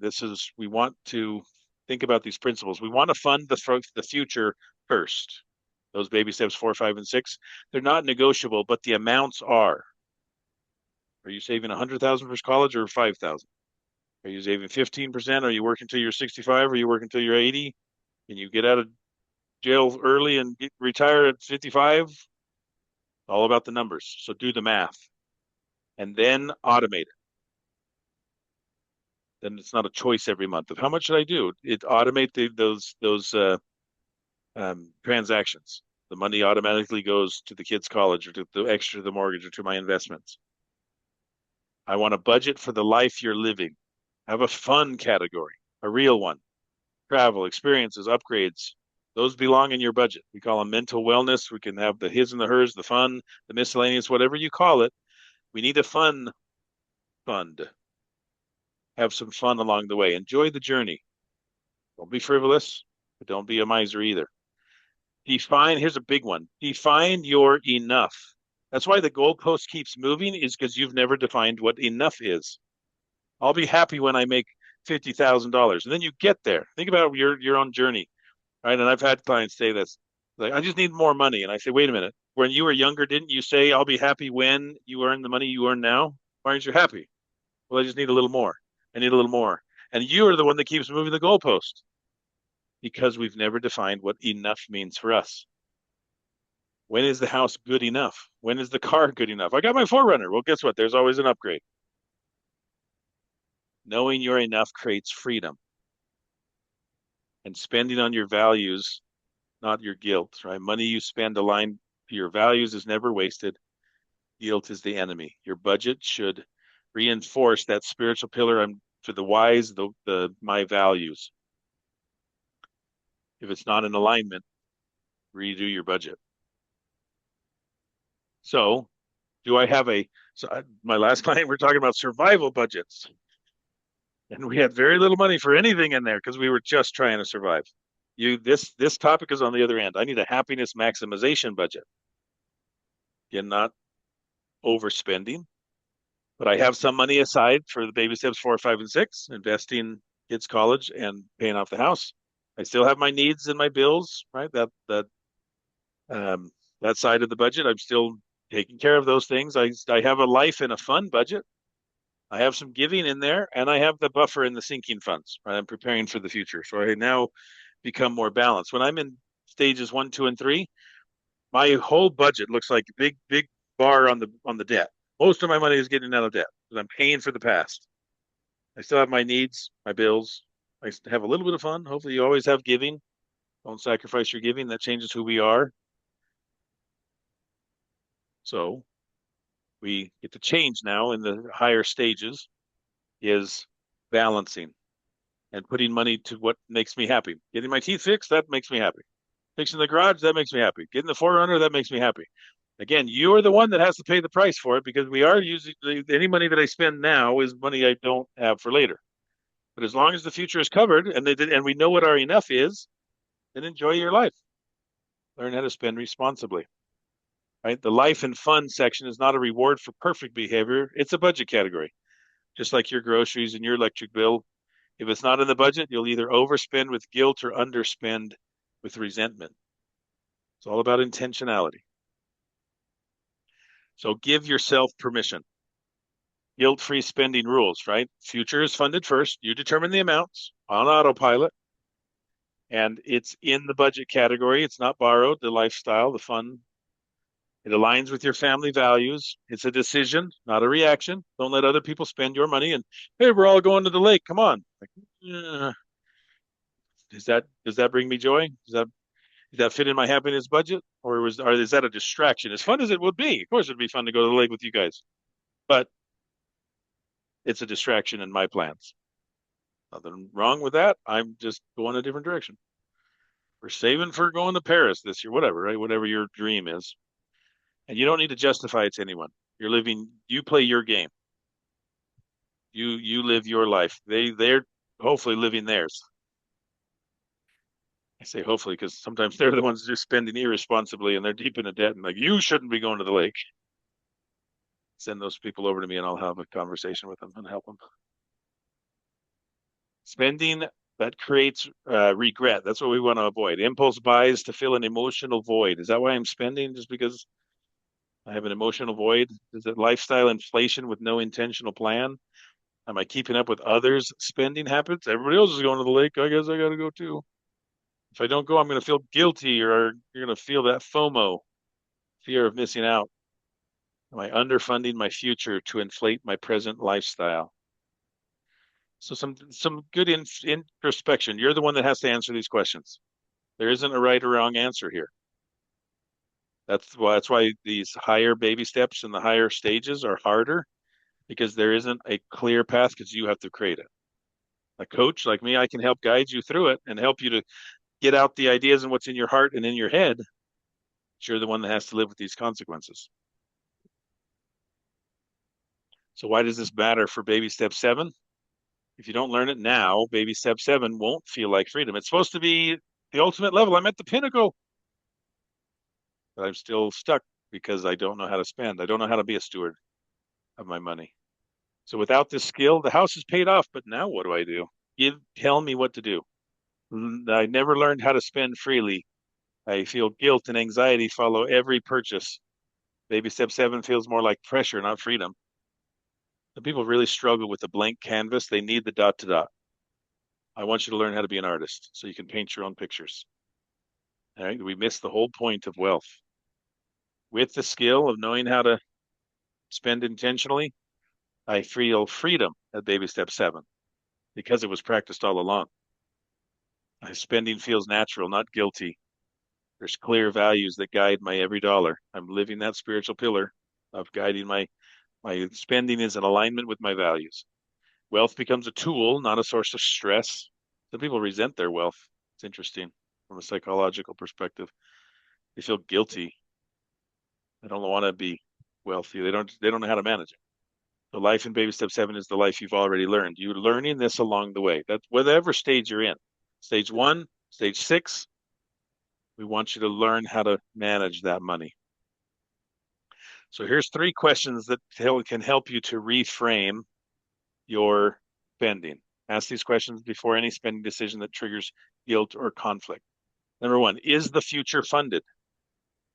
We want to think about these principles. We want to fund the future first. Those baby steps four, five, and six, they're not negotiable, but the amounts are. Are you saving 100,000 for college or 5,000? Are you saving 15%? Are you working until you're 65? Are you working until you're 80? Can you get out of jail early and retire at 55? All about the numbers. So do the math and then automate it. Then it's not a choice every month of how much should I do. It automate those transactions. The money automatically goes to the kids' college or to the extra the mortgage or to my investments. I want a budget for the life you're living. Have a fun category, a real one. Travel, experiences, upgrades. Those belong in your budget. We call them mental wellness. We can have the his and the hers, the fun, the miscellaneous, whatever you call it. We need a fun fund. Have some fun along the way. Enjoy the journey. Don't be frivolous, but don't be a miser either. Here's a big one. Define your enough. That's why the goalpost keeps moving, is because you've never defined what enough is. I'll be happy when I make $50,000. And then you get there. Think about your own journey, right? And I've had clients say this, like, I just need more money. And I say, wait a minute. When you were younger, didn't you say, I'll be happy when you earn the money you earn now? Why aren't you happy? Well, I just need a little more. I need a little more. And you are the one that keeps moving the goalpost because we've never defined what enough means for us. When is the house good enough? When is the car good enough? I got my Forerunner. Well, guess what? There's always an upgrade. Knowing you're enough creates freedom, and spending on your values, not your guilt, right? Money you spend aligned to your values is never wasted. Guilt is the enemy. Your budget should reinforce that spiritual pillar. I'm for the wise, the my values. If it's not in alignment, redo your budget. So, do I have a my last client, we're talking about survival budgets, and we had very little money for anything in there because we were just trying to survive. This topic is on the other end. I need a happiness maximization budget. Again, not overspending, but I have some money aside for the baby steps four, five, and six, investing kids' college and paying off the house. I still have my needs and my bills, right? Um, that side of the budget, I'm still taking care of those things. I have a life and a fun budget. I have some giving in there, and I have the buffer in the sinking funds. Right? I'm preparing for the future, so I now become more balanced. When I'm in stages one, two, and three, my whole budget looks like a big bar on the debt. Most of my money is getting out of debt because I'm paying for the past. I still have my needs, my bills. I have a little bit of fun. Hopefully, you always have giving. Don't sacrifice your giving. That changes who we are. So we get to change now in the higher stages is balancing and putting money to what makes me happy. Getting my teeth fixed, that makes me happy. Fixing the garage, that makes me happy. Getting the Forerunner, that makes me happy. Again, you're the one that has to pay the price for it because we are using any money that I spend now is money I don't have for later. But as long as the future is covered and we know what our enough is, then enjoy your life. Learn how to spend responsibly. Right? The life and fun section is not a reward for perfect behavior. It's a budget category. Just like your groceries and your electric bill. If it's not in the budget, you'll either overspend with guilt or underspend with resentment. It's all about intentionality. So give yourself permission. Guilt-free spending rules, right? Future is funded first. You determine the amounts on autopilot, and it's in the budget category. It's not borrowed, the lifestyle, the fun. It aligns with your family values. It's a decision, not a reaction. Don't let other people spend your money and, hey, we're all going to the lake. Come on. Like, does that bring me joy? Does that fit in my happiness budget? Or is that a distraction? As fun as it would be, of course it'd be fun to go to the lake with you guys. But it's a distraction in my plans. Nothing wrong with that. I'm just going a different direction. We're saving for going to Paris this year, whatever, right? Whatever your dream is. And you don't need to justify it to anyone. You play your game. You live your life. They're hopefully living theirs. I say hopefully because sometimes they're the ones just spending irresponsibly and they're deep in a debt and like you shouldn't be going to the lake. Send those people over to me and I'll have a conversation with them and help them. Spending that creates regret. That's what we want to avoid. Impulse buys to fill an emotional void. Is that why I'm spending? Just because I have an emotional void? Is it lifestyle inflation with no intentional plan? Am I keeping up with others' spending habits? Everybody else is going to the lake. I guess I got to go too. If I don't go, I'm going to feel guilty or you're going to feel that FOMO, fear of missing out. Am I underfunding my future to inflate my present lifestyle? So some good introspection. You're the one that has to answer these questions. There isn't a right or wrong answer here. That's why these higher baby steps and the higher stages are harder because there isn't a clear path because you have to create it. A coach like me, I can help guide you through it and help you to get out the ideas and what's in your heart and in your head. But you're the one that has to live with these consequences. So why does this matter for baby step 7? If you don't learn it now, baby step 7 won't feel like freedom. It's supposed to be the ultimate level. I'm at the pinnacle, but I'm still stuck because I don't know how to spend. I don't know how to be a steward of my money. So without this skill, the house is paid off, but now what do? Tell me what to do. I never learned how to spend freely. I feel guilt and anxiety follow every purchase. Baby step 7 feels more like pressure, not freedom. The people really struggle with the blank canvas. They need the dot to dot. I want you to learn how to be an artist so you can paint your own pictures. All right. We miss the whole point of wealth. With the skill of knowing how to spend intentionally, I feel freedom at baby step 7 because it was practiced all along. My spending feels natural, not guilty. There's clear values that guide my every dollar. I'm living that spiritual pillar of guiding my spending is in alignment with my values. Wealth becomes a tool, not a source of stress. Some people resent their wealth. It's interesting from a psychological perspective. They feel guilty. They don't want to be wealthy. They don't know how to manage it. The life in baby step 7 is the life you've already learned. You're learning this along the way. That's whatever stage you're in. Stage 1, stage 6, we want you to learn how to manage that money. So here's 3 questions that can help you to reframe your spending. Ask these questions before any spending decision that triggers guilt or conflict. Number 1, is the future funded?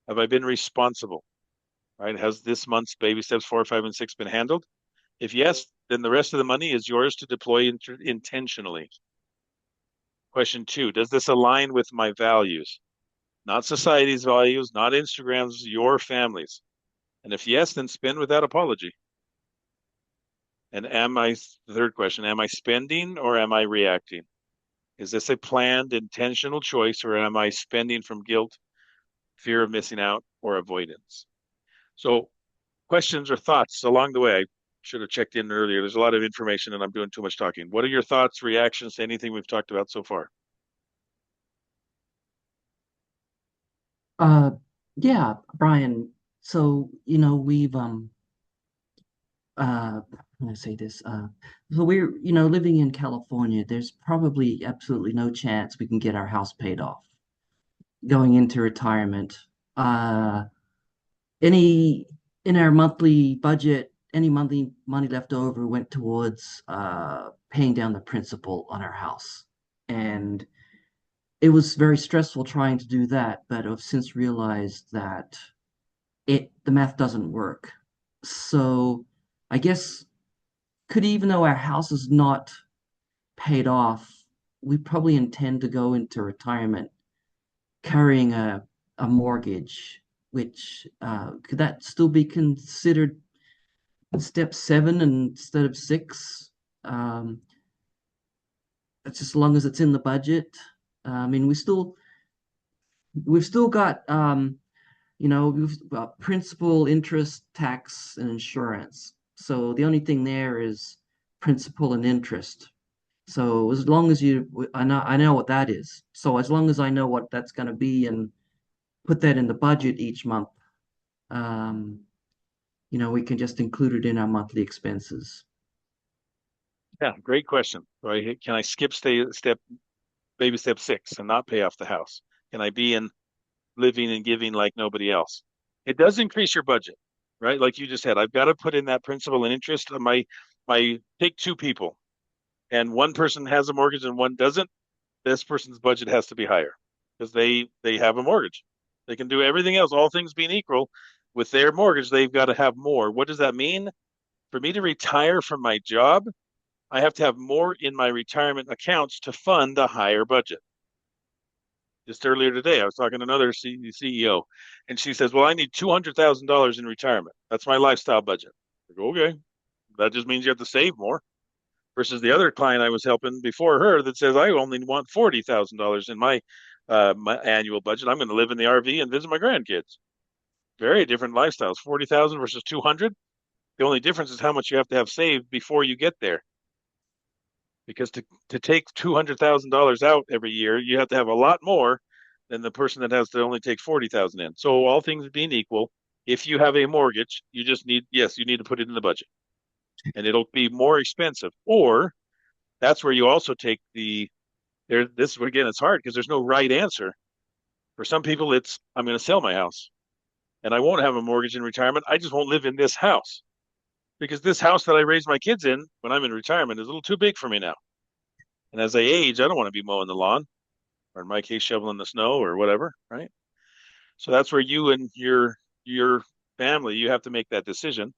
Have I been responsible? Right? Has this month's baby steps 4, 5, and 6 been handled? If yes, then the rest of the money is yours to deploy intentionally. Question 2, does this align with my values? Not society's values, not Instagram's, your family's. And if yes, then spend without apology. And the third question, am I spending or am I reacting? Is this a planned, intentional choice or am I spending from guilt, fear of missing out, or avoidance? So questions or thoughts along the way. I should have checked in earlier. There's a lot of information and I'm doing too much talking. What are your thoughts, reactions to anything we've talked about so far? Uh, yeah, Brian. So, we've uh I'm gonna say this. So we're, living in California, there's probably absolutely no chance we can get our house paid off going into retirement. Uh any in our monthly budget, any monthly money left over went towards paying down the principal on our house. And it was very stressful trying to do that, but I've since realized that the math doesn't work. So I guess could even though our house is not paid off, we probably intend to go into retirement carrying a mortgage, which could that still be considered step 7 instead of 6? Um, that's just as long as it's in the budget. I mean, we've still got we've got principal, interest, tax, and insurance. So the only thing there is principal and interest. So as long as I know what that is. So as long as I know what that's going to be and put that in the budget each month, um, we can just include it in our monthly expenses. Yeah, great question. Can I skip baby step 6 and not pay off the house? Can I be in living and giving like nobody else? It does increase your budget, right? Like you just said, I've got to put in that principal and interest on my take two people and one person has a mortgage and one doesn't. This person's budget has to be higher because they have a mortgage. They can do everything else, all things being equal. With their mortgage, they've got to have more. What does that mean? For me to retire from my job, I have to have more in my retirement accounts to fund a higher budget. Just earlier today, I was talking to another CEO, and she says, "Well, I need $200,000 in retirement. That's my lifestyle budget." I go, "Okay, that just means you have to save more." Versus the other client I was helping before her that says, "I only want $40,000 in my annual budget. I'm going to live in the RV and visit my grandkids." Very different lifestyles. 40,000 versus 200. The only difference is how much you have saved before you get there. Because to take $200,000 out every year, you have to have a lot more than the person that has to only take 40,000 in. So all things being equal, if you have a mortgage, you just need yes, you need to put it in the budget, and it'll be more expensive. Or that's where you also take the there. This again, it's hard because there's no right answer. For some people, it's I'm going to sell my house and I won't have a mortgage in retirement. I just won't live in this house because this house that I raised my kids in when I'm in retirement is a little too big for me now. And as I age, I don't want to be mowing the lawn, or in my case, shoveling the snow or whatever, right? So that's where you and your family you have to make that decision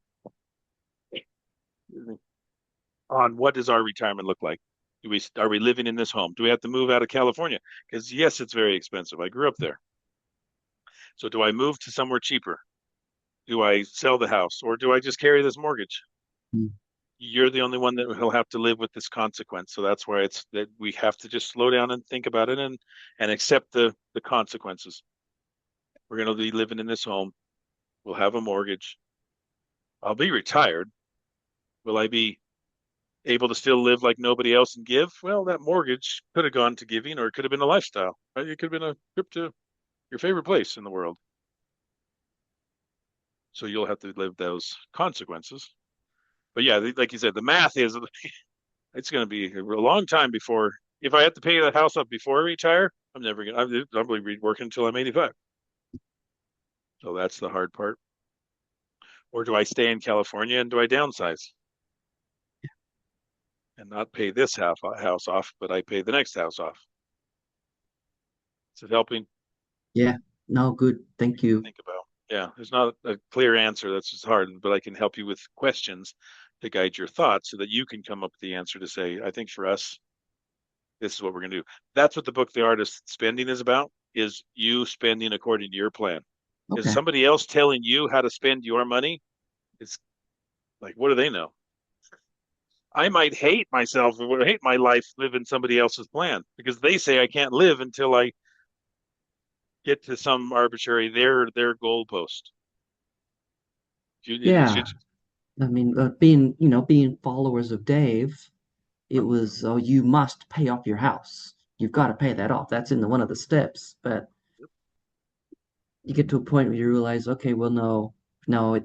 on what does our retirement look like. Do we are we living in this home? Do we have to move out of California? Because yes, it's very expensive. I grew up there. So do I move to somewhere cheaper? Do I sell the house or do I just carry this mortgage? Mm. You're the only one that will have to live with this consequence. So that's why it's that we have to just slow down and think about it and accept the consequences. We're going to be living in this home. We'll have a mortgage. I'll be retired. Will I be able to still live like nobody else and give? Well, that mortgage could have gone to giving or it could have been a lifestyle, right? It could have been a trip to your favorite place in the world. So you'll have to live those consequences. But yeah, like you said, the math is it's going to be a long time before, if I have to pay the house up before I retire, I'm never going to, I'm probably be working until I'm 85. So that's the hard part. Or do I stay in California and do I downsize and not pay this house off, but I pay the next house off? Is it helping? Yeah, no, good. Thank you. Think about. Yeah, there's not a clear answer. That's just hard, but I can help you with questions to guide your thoughts so that you can come up with the answer to say, I think for us, this is what we're going to do. That's what the book, The Artist Spending is about, is you spending according to your plan. Is Okay. somebody else telling you how to spend your money? It's like, what do they know? I might hate myself or hate my life living somebody else's plan because they say I can't live until I get to some arbitrary their goalpost. It Yeah. should I mean, being followers of Dave, it was, oh, you must pay off your house. You've got to pay that off. That's in one of the steps. But you get to a point where you realize, okay, well, no, no,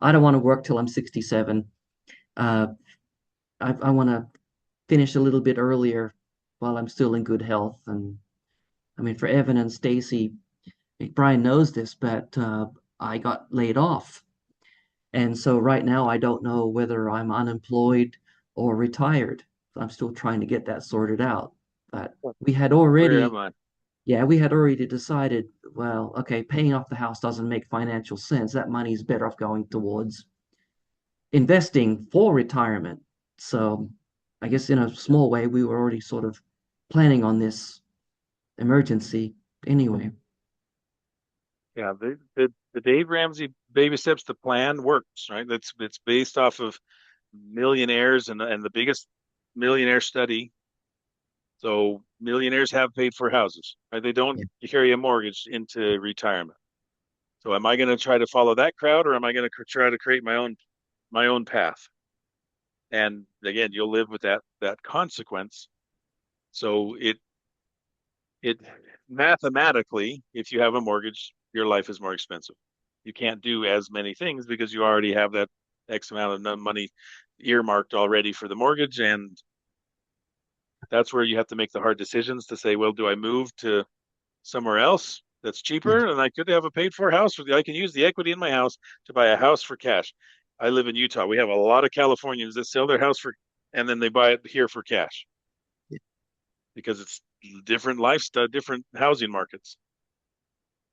I don't want to work till I'm 67. Uh, I want to finish a little bit earlier while I'm still in good health. And I mean, for Evan and Stacy, Brian knows this, but I got laid off. And so right now, I don't know whether I'm unemployed or retired. I'm still trying to get that sorted out. But we had where am already, I? yeah, we had already decided, well, okay, paying off the house doesn't make financial sense. That money is better off going towards investing for retirement. So I guess in a small way, we were already sort of planning on this emergency anyway. Yeah, the Dave Ramsey baby steps to plan works, right? That's it's based off of millionaires and the biggest millionaire study. So millionaires have paid for houses, right? They don't Yeah. carry a mortgage into retirement. So am I going to try to follow that crowd or am I going to try to create my own path? And again, you'll live with that consequence. So it mathematically, if you have a mortgage, your life is more expensive. You can't do as many things because you already have that X amount of money earmarked already for the mortgage, and that's where you have to make the hard decisions to say, well, do I move to somewhere else that's Yeah. cheaper and I could have a paid for house? I can use the equity in my house to buy a house for cash. I live in Utah. We have a lot of Californians that sell their house for and then they buy it here for cash because it's different lifestyle, different housing markets.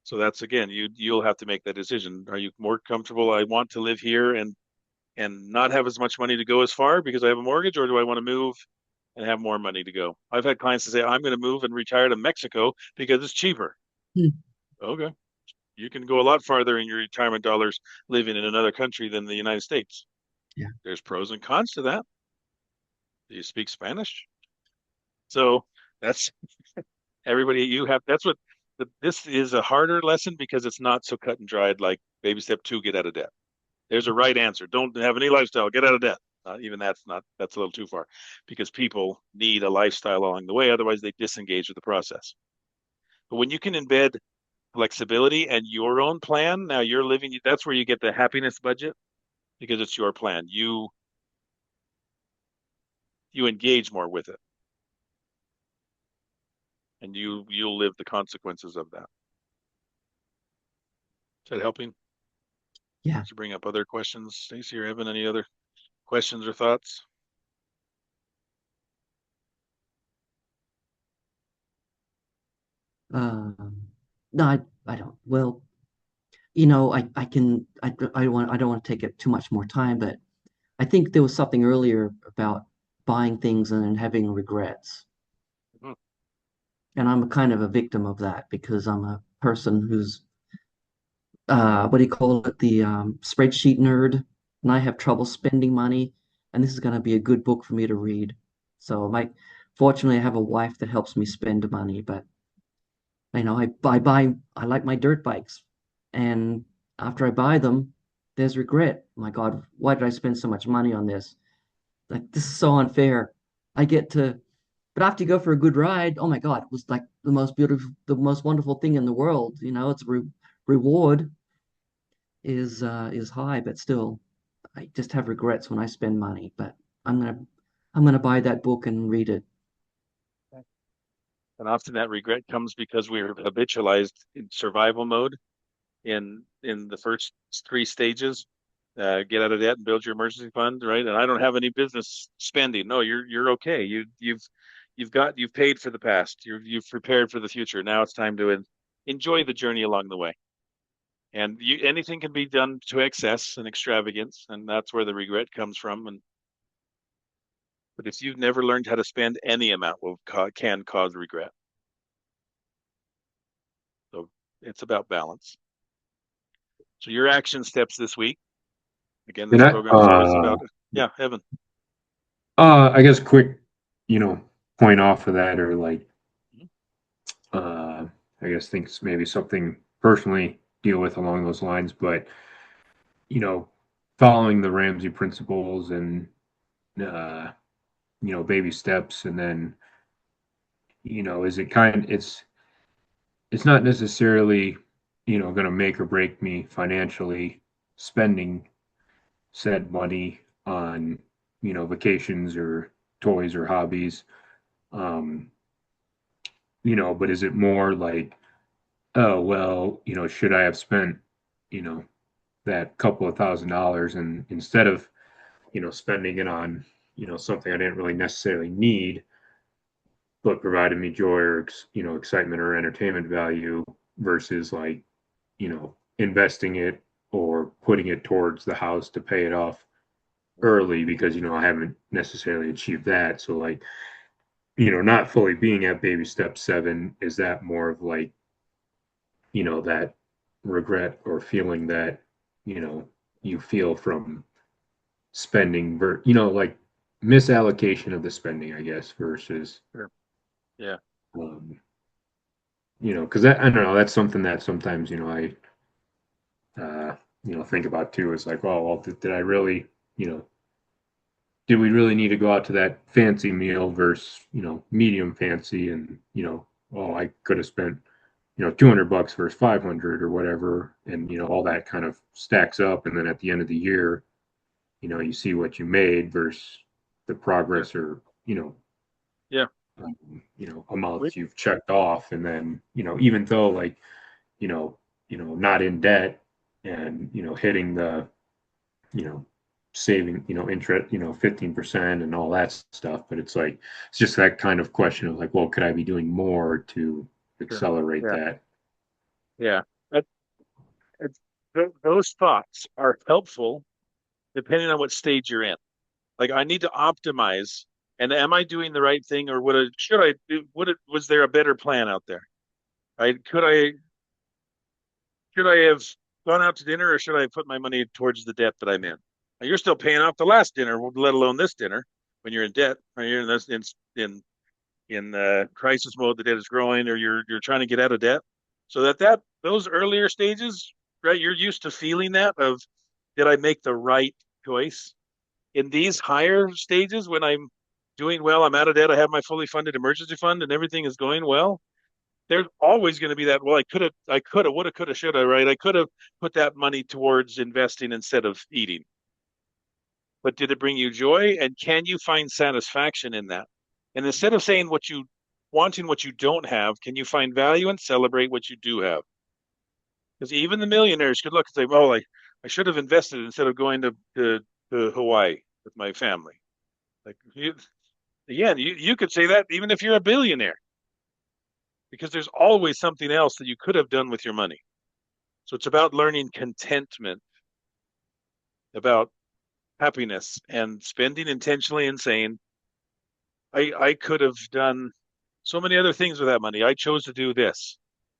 So that's again, you'll have to make that decision. Are you more comfortable? I want to live here and not have as much money to go as far because I have a mortgage, or do I want to move and have more money to go? I've had clients that say, I'm going to move and retire to Mexico because it's cheaper. Hmm. Okay. You can go a lot farther in your retirement dollars living in another country than the United States. Yeah. There's pros and cons to that. Do you speak Spanish? So that's everybody you have. That's what this is a harder lesson because it's not so cut and dried like baby step two, get out of debt. There's a right answer. Don't have any lifestyle, get out of debt. Even that's a little too far because people need a lifestyle along the way. Otherwise, they disengage with the process. But when you can embed flexibility and your own plan, now you're living, that's where you get the happiness budget because it's your plan. You engage more with it and you'll live the consequences of that. Is that helping? Yeah. Did you bring up other questions, Stacey or Evan? Any other questions or thoughts? Um, no, I don't. Well, I don't want to take it too much more time, but I think there was something earlier about buying things and then having regrets. Hmm. And I'm kind of a victim of that because I'm a person who's, what do you call it, the spreadsheet nerd, and I have trouble spending money. And this is going to be a good book for me to read. So, fortunately, I have a wife that helps me spend money, but I like my dirt bikes. And after I buy them, there's regret. My God, why did I spend so much money on this? Like, this is so unfair. I get to, but after you go for a good ride, oh my God, it was like the most beautiful, the most wonderful thing in the world. It's reward is high, but still, I just have regrets when I spend money. But I'm gonna, I'm gonna buy that book and read it. And often that regret comes because we're habitualized in survival mode in the first three stages. Get out of debt and build your emergency fund, right? And I don't have any business spending. No, you're okay. You've paid for the past. You've prepared for the future. Now it's time to enjoy the journey along the way. And anything can be done to excess and extravagance, and that's where the regret comes from. And but if you've never learned how to spend, any amount can cause regret. So it's about balance. So your action steps this week. Again, And this program is always about, yeah, Evan. I guess quick, you know, point off of that, or like, uh, I guess thinks maybe something personally deal with along those lines, but you know, following the Ramsey principles and uh, baby steps, and then is it it's not necessarily going to make or break me financially spending said money on vacations or toys or hobbies. Um, but is it more like, oh, well, should I have spent, you know, that couple of $1,000 and instead of, spending it on, something I didn't really necessarily need, but provided me joy or, excitement or entertainment value versus like, investing it or putting it towards the house to pay it off early because, I haven't necessarily achieved that. So like, not fully being at baby step 7, is that more of like, that regret or feeling that, you feel from spending, like misallocation of the spending, I guess, versus, Sure. Yeah. um, because I don't know, that's something that sometimes, uh, think about too. Is like, oh, well, did I really, you know, did we really need to go out to that fancy meal versus, medium fancy and, oh, I could have spent, 200 bucks versus 500 or whatever. And, all that kind of stacks up. And then at the end of the year, you see what you made versus the Sure. progress or, Yeah. We, amounts you've checked off. And then, even though like, not in debt and, hitting the, you know, saving, interest, 15% and all that stuff. But it's just that kind of question of like, well, could I be doing more to sure. accelerate Yeah. that? Yeah. That, it's, those thoughts are helpful depending on what stage you're in. Like I need to optimize. And am I doing the right thing, or should I do? Was there a better plan out there? Right? Should I have gone out to dinner, or should I put my money towards the debt that I'm in? Now, you're still paying off the last dinner, let alone this dinner. When you're in debt, or you're in this in crisis mode, the debt is growing, or you're trying to get out of debt. So that those earlier stages, right? You're used to feeling that of, did I make the right choice? In these higher stages, when I'm doing well, I'm out of debt, I have my fully funded emergency fund, and everything is going well, there's always going to be that, well, woulda, coulda, shoulda, right? I could have put that money towards investing instead of eating. But did it bring you joy? And can you find satisfaction in that? And instead of saying wanting what you don't have, can you find value and celebrate what you do have? Because even the millionaires could look and say, well, I should have invested instead of going to Hawaii with my family. Like, again, you could say that even if you're a billionaire, because there's always something else that you could have done with your money. So it's about learning contentment, about happiness, and spending intentionally and saying, I could have done so many other things with that money. I chose to do this,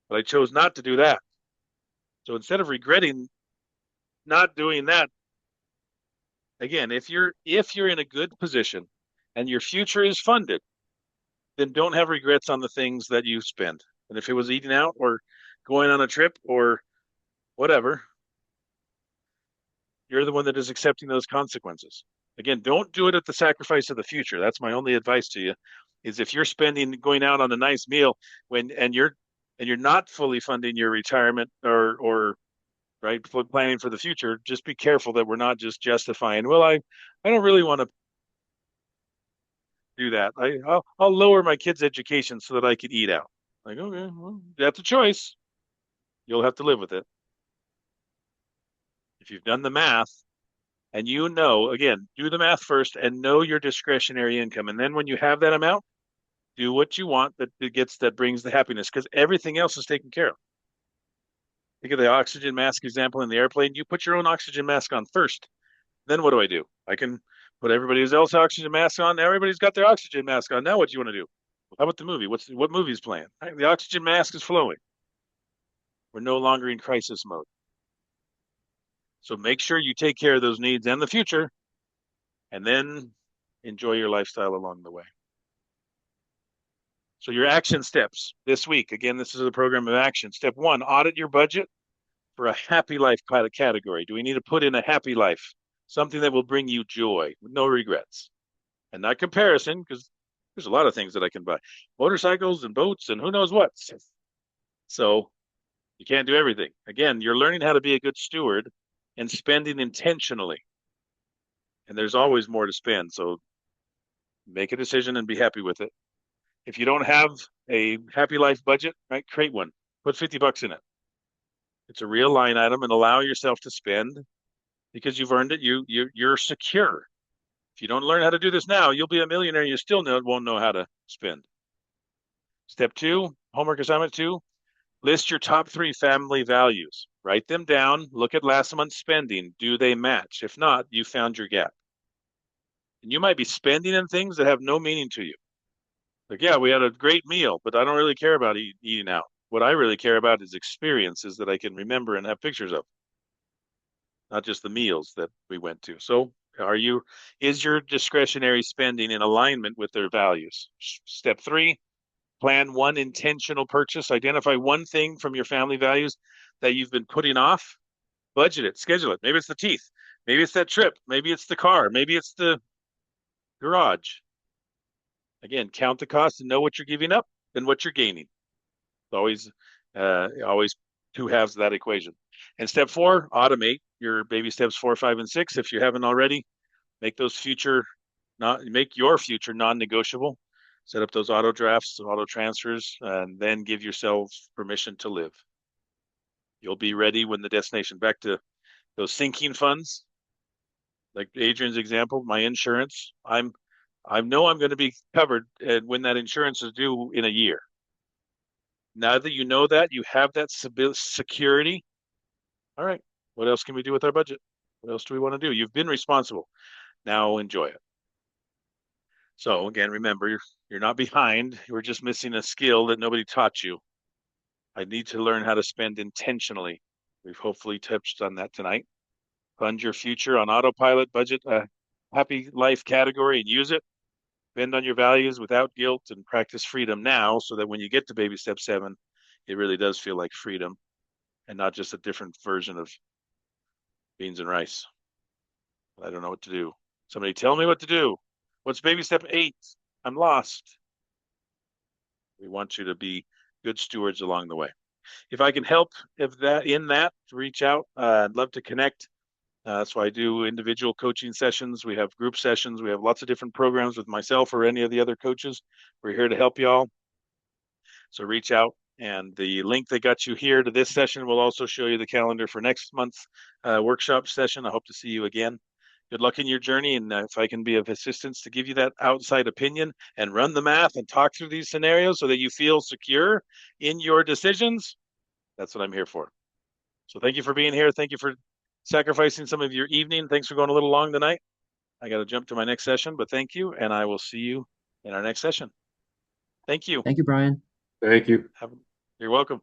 but I chose not to do that. So instead of regretting not doing that, again, if you're in a good position and your future is funded, then don't have regrets on the things that you spend. And if it was eating out or going on a trip or whatever, you're the one that is accepting those consequences. Again, don't do it at the sacrifice of the future. That's my only advice to you. Is if you're spending going out on a nice meal when and you're not fully funding your retirement or right planning for the future, just be careful that we're not just justifying. Well, I don't really want to do that. I'll lower my kids' education so that I could eat out. Like, okay, well, that's a choice. You'll have to live with it. If you've done the math, and again, do the math first and know your discretionary income. And then when you have that amount, do what you want that brings the happiness, because everything else is taken care of. Think of the oxygen mask example in the airplane. You put your own oxygen mask on first. Then what do? I can put everybody else's oxygen mask on. Now everybody's got their oxygen mask on. Now what do you want to do? How about the movie? What movie's playing? Right, the oxygen mask is flowing. We're no longer in crisis mode. So make sure you take care of those needs and the future, and then enjoy your lifestyle along the way. So your action steps this week. Again, this is a program of action. Step one, audit your budget for a happy life category. Do we need to put in a happy life? Something that will bring you joy, no regrets. And not comparison, because there's a lot of things that I can buy. Motorcycles and boats and who knows what. So you can't do everything. Again, you're learning how to be a good steward and spending intentionally. And there's always more to spend. So make a decision and be happy with it. If you don't have a happy life budget, right, create one. Put 50 bucks in it. It's a real line item, and allow yourself to spend because you've earned it. You're secure. If you don't learn how to do this now, you'll be a millionaire. You still won't know how to spend. Step two, homework assignment two, list your top three family values. Write them down. Look at last month's spending. Do they match? If not, you found your gap. And you might be spending in things that have no meaning to you. Like, yeah, we had a great meal, but I don't really care about eating out. What I really care about is experiences that I can remember and have pictures of, not just the meals that we went to. So, is your discretionary spending in alignment with their values? Step three, plan one intentional purchase. Identify one thing from your family values that you've been putting off. Budget it, schedule it. Maybe it's the teeth. Maybe it's that trip. Maybe it's the car. Maybe it's the garage. Again, count the cost and know what you're giving up and what you're gaining. It's always two halves of that equation. And step 4, automate your baby steps 4, 5, and 6 if you haven't already. Make those future not make your future non-negotiable. Set up those auto drafts, auto transfers, and then give yourself permission to live. You'll be ready when the destination. Back to those sinking funds, like Adrian's example, my insurance. I know I'm going to be covered and when that insurance is due in a year. Now that you know that, you have that security. All right, what else can we do with our budget? What else do we want to do? You've been responsible. Now enjoy it. So again, remember, you're not behind. You're just missing a skill that nobody taught you. I need to learn how to spend intentionally. We've hopefully touched on that tonight. Fund your future on autopilot, budget a happy life category and use it. Spend on your values without guilt and practice freedom now so that when you get to baby step 7, it really does feel like freedom and not just a different version of beans and rice. I don't know what to do. Somebody tell me what to do. What's baby step 8? I'm lost. We want you to be good stewards along the way. If I can help reach out. I'd love to connect. That's why I do individual coaching sessions. We have group sessions. We have lots of different programs with myself or any of the other coaches. We're here to help y'all. So reach out. And the link that got you here to this session will also show you the calendar for next month's workshop session. I hope to see you again. Good luck in your journey. And if I can be of assistance to give you that outside opinion and run the math and talk through these scenarios so that you feel secure in your decisions, that's what I'm here for. So thank you for being here. Thank you for sacrificing some of your evening. Thanks for going a little long tonight. I got to jump to my next session, but thank you. And I will see you in our next session. Thank you. Thank you, Brian. Thank you. You're welcome.